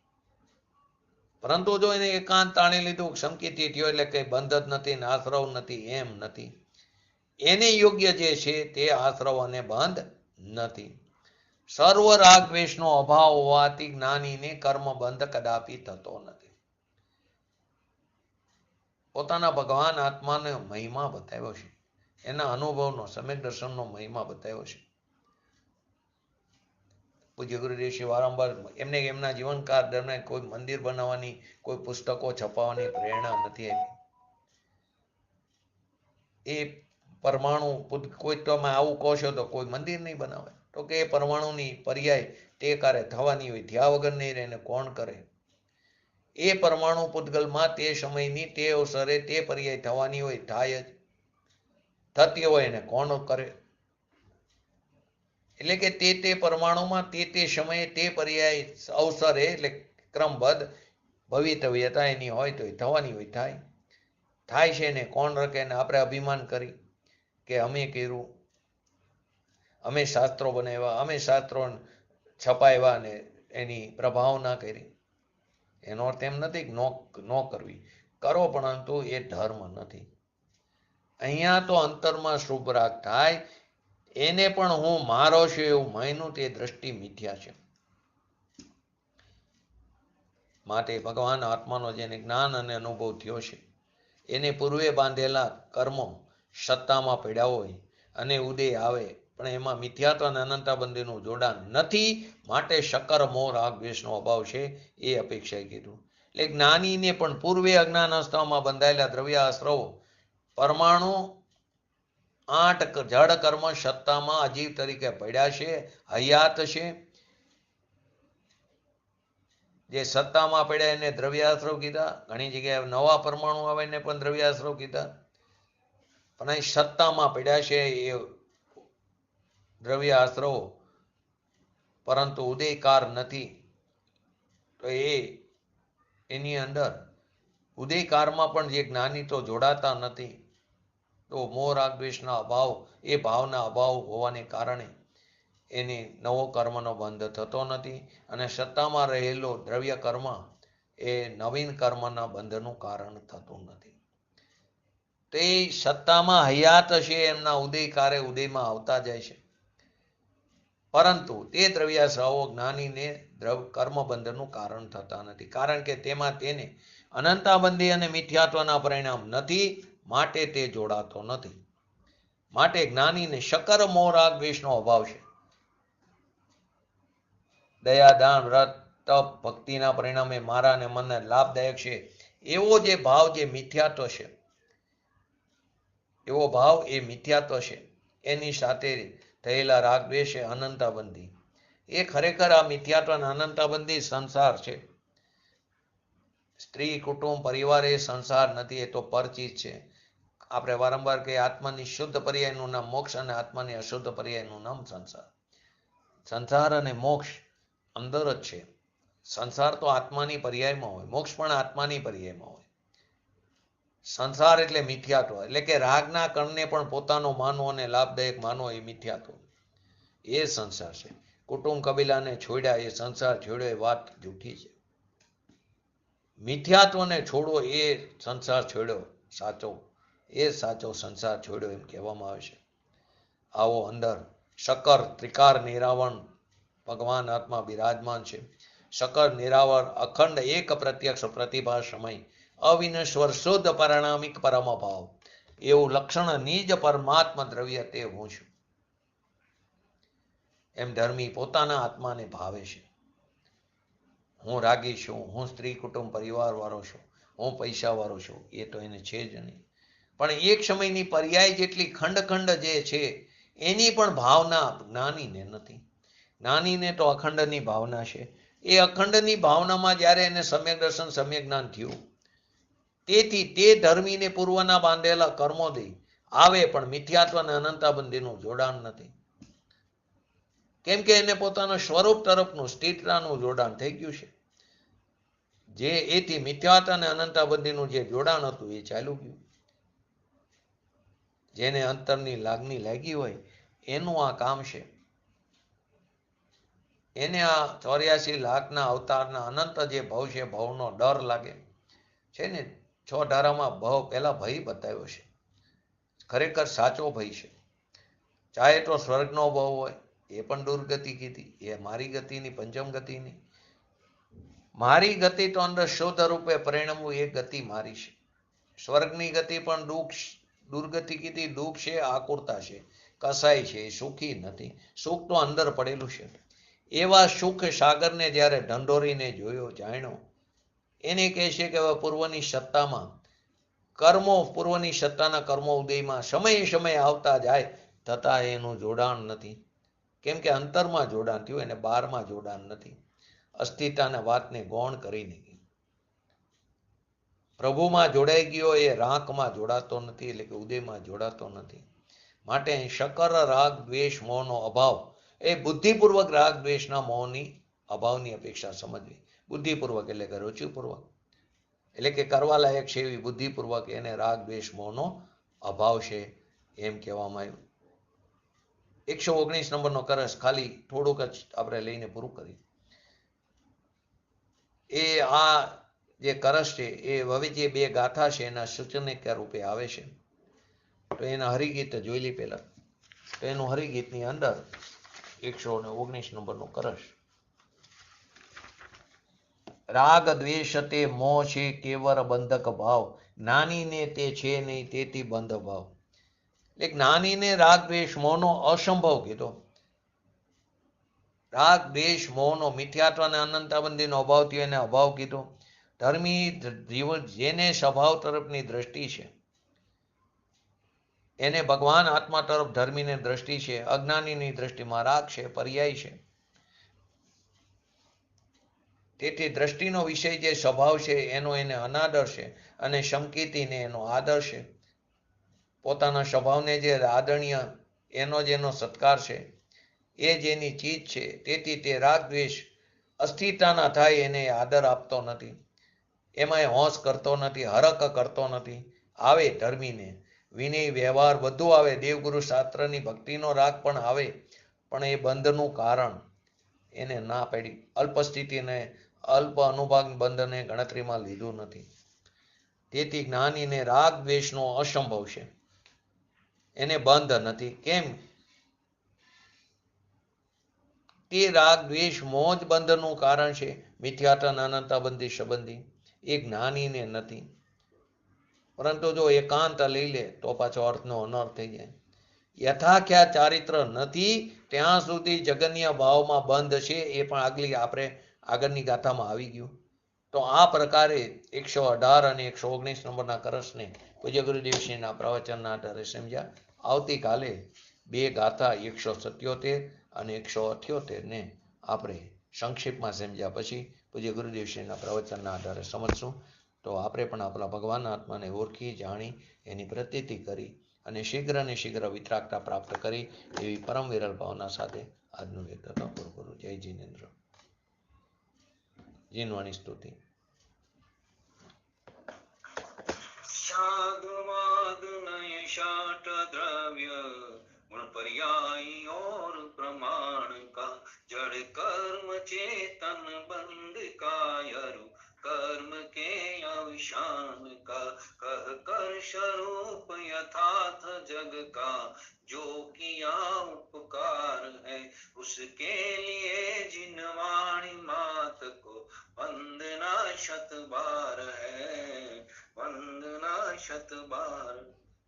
પરંતુ જો એને એકાંત તાણી લીધું, સમકીતી થયો એટલે કઈ બંધ જ નથી ને આશ્રવ નથી, એમ નથી. એને યોગ્ય જે છે તે આશ્રવ અને બંધ નથી. સર્વ રાગ દ્વેષનો અભાવ હોવાથી જ્ઞાનીને કર્મ બંધ કદાપી થતો નથી. પોતાના ભગવાન આત્માને મહિમા બતાવ્યો છે, એના અનુભવનો સમ્યક દર્શનનો મહિમા બતાવ્યો છે. પૂજ્ય ગુરુદેવશ્રી વારંવાર એમને એમના જીવનકાળ દરમિયાન કોઈ મંદિર બનાવવાની, કોઈ પુસ્તકો છપાવવાની પ્રેરણા નથી આપી. એ પરમાણુ કોઈ તમે આવું કહો છો તો કોઈ મંદિર નહીં બનાવે, તો કે એ પરમાણુની પર્યાય તે કાર્ય થવાની હોય, થયા વગર નહીં રહે, કોણ કરે? એ પરમાણુ પૂતગલમાં તે સમયની તે અવસરે તે પર્યાય થવાની હોય, થાય જ, થતી હોય એને કોણ કરે? એટલે કે તે પરમાણુમાં તે સમયે તે પર્યાય અવસરે એટલે ક્રમબદ્ધ ભવિતવ્યતા એની હોય તો એ થવાની હોય, થાય છે ને કોણ રખે? ને આપણે અભિમાન કરી કે અમે કર્યું, અમે શાસ્ત્રો બનાવ્યા, અમે શાસ્ત્રો છપાવ્યા ને એની પ્રભાવના કરી. એનો અર્થ એમ નથી કે ન કરવી, કરો, પરંતુ એ ધર્મ નથી. અહીંયા તો અંતરમાં શુભ રાગ થાય, એને પણ હું મારો છું એવું માન્યું, તે દ્રષ્ટિ મિથ્યા છે. માટે ભગવાન આત્માનો જેને જ્ઞાન અને અનુભવ થયો છે, એને પૂર્વે બાંધેલા કર્મો સત્તામાં પડ્યા હોય અને ઉદય આવે, પણ એમાં મિથ્યાત્વ અને અનંતાબંધીનું જોડાણ નથી. માટે શકર મોહ રાગ દ્વેષનો અભાવ છે, એ અપેક્ષાએ કીધું. એટલે જ્ઞાનીને પણ પૂર્વે અજ્ઞાન અવસ્થામાં બંધાયેલા દ્રવ્યાશ્રવો પરમાણુ 8 જડ કર્મ સત્તામાં અજીવ તરીકે પડ્યા છે, હયાત છે. જે સત્તામાં પડ્યા એને દ્રવ્યાશ્રવ કીધા. ઘણી જગ્યાએ નવા પરમાણુ આવે એને પણ દ્રવ્યાશ્રવ કીધા. પણ અહીં સત્તામાં પડ્યા છે એ દ્રવ્યાશ્રવો, પરંતુ ઉદયકાર નથી. તો એની અંદર ઉદયકારમાં પણ જે જ્ઞાની તો જોડાતા નથી. તો મોહ રાગ દ્વેષના અભાવ, એ ભાવના અભાવ હોવાને કારણે એને નવો કર્મનો બંધ થતો નથી. અને સત્તામાં રહેલો દ્રવ્ય કર્મ એ નવીન કર્મના બંધનું કારણ થતું નથી. તો એ સત્તામાં હયાત છે, એમના ઉદયકારે ઉદયમાં આવતા જાય છે, પરંતુ તે દ્રવ્યાશ્રવો જ્ઞાનીને કર્મબંધનું કારણ થતા નથી. કારણ કે તેમાં તેને અનંતાબંધી અને મિથ્યાત્વના પરિણામ નથી, માટે તે જોડાતો નથી. માટે જ્ઞાનીને શકર મોહ રાગ દ્વેષનો અભાવ છે. દયા, દાન, વ્રત, તપ, ભક્તિના પરિણામે મારા અને મનને લાભદાયક છે, એવો જે ભાવ, જે મિથ્યાત્વ છે, એવો ભાવ એ મિથ્યાત્વ છે. એની સાથે થયેલા રાગ દ્વેષ એ અનંતાબંધી. એ ખરેખર આ મિથ્યાત્વ અને અનંતાબંધી સંસાર છે. સ્ત્રી, કુટુંબ, પરિવાર એ સંસાર નથી, એ તો પરચીજ છે. આપણે વારંવાર કે આત્માની શુદ્ધ પર્યાયનું નામ મોક્ષ અને આત્માની અશુદ્ધ પર્યાયનું નામ સંસાર. સંસાર અને મોક્ષ અંદર જ છે. સંસાર તો આત્માની પર્યાયમાં હોય, મોક્ષ પણ આત્માની પર્યાયમાં હોય. સંસાર એટલે મિથ્યાત્વ, એટલે કે રાગના કણને પણ પોતાનો માનવો અને લાભદાયક માનવો, એ મિથ્યાત્વ, એ સંસાર છે. કુટુંબ કબીલાને છોડ્યા, એ સંસાર છોડ્યો, એ વાત જૂઠી છે. મિથ્યાત્વને છોડવો એ સંસાર છોડ્યો સાચો, એ સાચો સંસાર છોડ્યો એમ કહેવામાં આવે છે. આવો અંદર શકર ત્રિકાર નિરાવણ ભગવાન આત્મા બિરાજમાન છે. શકર નિરાવર અખંડ એક પ્રત્યક્ષ પ્રતિભા સમય અવિનશ્વર શુદ્ધ પરિણામિક પરમ ભાવ, એવું લક્ષણ નિજ પરમાત્મા દ્રવ્ય તે હું છું. એમ ધર્મી પોતાના આત્માને ભાવે છે. હું રાગી છું, હું સ્ત્રી કુટુંબ પરિવાર વાળો છું, હું પૈસા વાળો છું, એ તો એને છે જ નહીં. પણ એક સમયની પર્યાય જેટલી ખંડ જે છે એની પણ ભાવના જ્ઞાનીને નથી. જ્ઞાનીને તો અખંડની ભાવના છે. એ અખંડની ભાવનામાં જ્યારે એને સમ્યક દર્શન સમ્યક જ્ઞાન થયું, તેથી તે ધર્મીને પૂર્વના બાંધેલા કર્મો દઈ આવે, પણ મિથ્યાત્વ અને અનંતાબંધીનું જોડાણ નથી. કેમ કે એને પોતાના સ્વરૂપ તરફનું સ્થિરતાનું જોડાણ થઈ ગયું છે. જે એથી મિથ્યાત્વ અને અનંતાબંધીનું જે જોડાણ હતું એ ચાલ્યું ગયું. જેને અંતરની લાગણી લાગી હોય એનું આ કામ છે. એને આ 84 લાખના અવતારના અનંત જે ભવ છે, ભવનો ડર લાગે છે ને. 6 ધારામાં ભવ પહેલા ભય બતાવ્યો છે, ખરેખર સાચો ભય છે. ચાહે તો સ્વર્ગનો ભવ હોય, એ પણ દુર્ગતિ કીધી, એ મારી ગતિની પંચમ ગતિની. મારી ગતિ તો અંદર શુદ્ધ રૂપે પરિણમવું, એ ગતિ મારી છે. સ્વર્ગની ગતિ પણ દુર્ગતિ કીધી, દુઃખ છે, આકુરતા છે, કસાય છે, સુખી નથી. સુખ તો અંદર પડેલું છે. એવા સુખ સાગરને જ્યારે ઢંઢોરીને જોયો, જાણ્યો, એને કહે છે કે હવે પૂર્વની સત્તામાં કર્મો, પૂર્વની સત્તાના કર્મો ઉદયમાં સમયે આવતા જાય, તથા એનું જોડાણ નથી. કેમ કે અંતરમાં જોડાણ થયું, એને બહારમાં જોડાણ નથી. અસ્થિતાના વાતને ગૌણ કરી નહીં. પ્રભુમાં જોડાઈ ગયો, એ રાંકમાં જોડાતો નથી, એટલે કે ઉદયમાં જોડાતો નથી. માટે શકર રાગ દ્વેષ મોહનો અભાવ, એ બુદ્ધિપૂર્વક રાગ દ્વેષના મોહની અભાવની અપેક્ષા સમજવી. બુદ્ધિપૂર્વક એટલે કે રુચિપૂર્વક, એટલે કે કરવા લાયક છે એવી બુદ્ધિપૂર્વક એને રાગ દ્વેષ મોહનો અભાવ છે એમ કહેવામાં આવ્યું. 119 નંબરનો કરસ ખાલી થોડુંક જ આપણે લઈને પૂરું કરી. એ આ જે કરસ છે એ હવે જે બે ગાથા છે એના સૂચનિકા રૂપે આવે છે. તો એના હરિગીત જોઈ લી પહેલા. તો એનું હરિગીતની અંદર 119 નંબરનો કરસ. રાગ દ્વેષ તે મોહ છે કેવર બંધક ભાવ, જ્ઞાનીને તે છે નહીં તેથી બંધ ભાવ. એટલે જ્ઞાનીને રાગ દ્વેષ મોહનો અસંભવ કીધો. રાગ દ્વેષ મોહનો મિથ્યાત્વ અને અનંતાબંધીનો અભાવ થયો એને અભાવ કીધો. ધર્મી જીવન જેને સ્વભાવ તરફની દ્રષ્ટિ છે એને ભગવાન આત્મા તરફ ધર્મીની દ્રષ્ટિ છે. અજ્ઞાનીની દ્રષ્ટિમાં રાગ છે, પર્યાય છે. તેથી દ્રષ્ટિનો વિષય જે સ્વભાવ છે એનો એને અનાદર છે અને શંકિતીને એનો આદર છે. પોતાના સ્વભાવને જે આદરણીય એનો જેનો સત્કાર છે એ જેની ચીજ છે, તેથી તે રાગ દ્વેષ અસ્થિરતાના થાય એને આદર આપતો નથી, એમાં હોશ કરતો નથી, હરક કરતો નથી. આવે ધર્મીને વિનય વ્યવહાર બધું આવે, દેવગુરુ શાસ્ત્રની ભક્તિનો રાગ પણ આવે, પણ એ બંધનું કારણ એને ના પડી. અલ્પ સ્થિતિને અલ્પ અનુભાગ બંધને ગણતરીમાં લીધું નથી. તેથી જ્ઞાનીને રાગ દ્વેષનો અસંભવ છે, એને બંધ નથી. કેમ? તે રાગ દ્વેષ મોહ જ બંધનું કારણ છે. મિથ્યાત્વ અનંતાબંધી સંબંધી એ જ્ઞાનીને નથી. પરંતુ જો એકાંત લઈ લે તો પાછો અર્થનો અનર્થ થઈ જાય. યથાખ્યા ચારિત્ર નથી ત્યાં સુધી જગન્ય ભાવમાં બંધ છે. એ પણ આપણે આગળની ગાથામાં આવી ગયું. તો આ પ્રકારે 118 અને 119 નંબરના કરસને પૂજ્ય ગુરુદેવશ્રીના પ્રવચનના આધારે સમજ્યા. આવતીકાલે બે ગાથા 177 અને 178 ને આપણે સંક્ષિપ્તમાં સમજ્યા પછી પૂજ્ય ગુરુદેવશ્રીના પ્રવચનના આધારે સમજશું. તો આપણે પણ આપણા ભગવાન આત્માને ઓળખી જાણી એની પ્રતીતિ કરી અને શીઘ્ર વિતરાગતા પ્રાપ્ત કરી એવી પરમ વિરલ ભાવના સાથે આજનું વેતન પૂરું કરું. જય જીનેન્દ્ર. જીનવાણી સ્તુતિ. साधुवाद नय शाट द्रव्य गुण पर्यायी और प्रमाण का जड़ कर्म चेतन बंध कायरु कर्म के अवसान का कह कर स्वरूप यथार्थ जग का जो किया उपकार है उसके लिए जिनवाणी मात को वंदना शत बार है वंदना शत बार.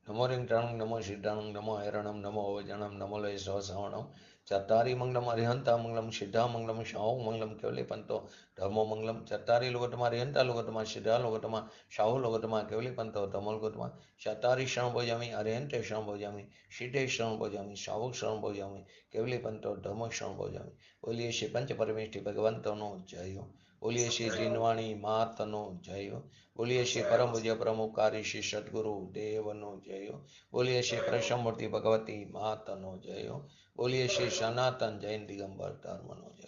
नमो रिंगटाणं नमो सिद्धाणं नमो हैरणं नमो अवजणं नमो लय सहस्रवणं चत्तारी मंगलम अरिहंता मंगलम सिद्धा मंगलम शाहु मंगलम केवली पंतो धर्मो मंगलम. चत्तारी लोगोत्तमा अरिहंता लोगोत्तमा सिद्धा लोगोत्तमा शाहु लोगोत्तमा केवली पंतो धर्मो लोगोत्तमा. चत्तारी शरण भोजामि अरिहंते शरण भोजामि सिद्धे शरण भोजामि शाहु शरण भोजामि केवली पंतो धर्मो शरण भोजामि. बोलिए श्री पंच परमेष्ठी भगवंतनो जय हो. बोलिए श्री जीनवाणी मातनो जय हो. बोलिए श्री परम पूज्य प्रमुखारी श्री सद्गुरु देवनो जय हो. बोलिए श्री प्रसन्न मूर्ति भगवती मातनो जय हो. बोलिए श्री सनातन जैन दिगंबर धर्मनो जय.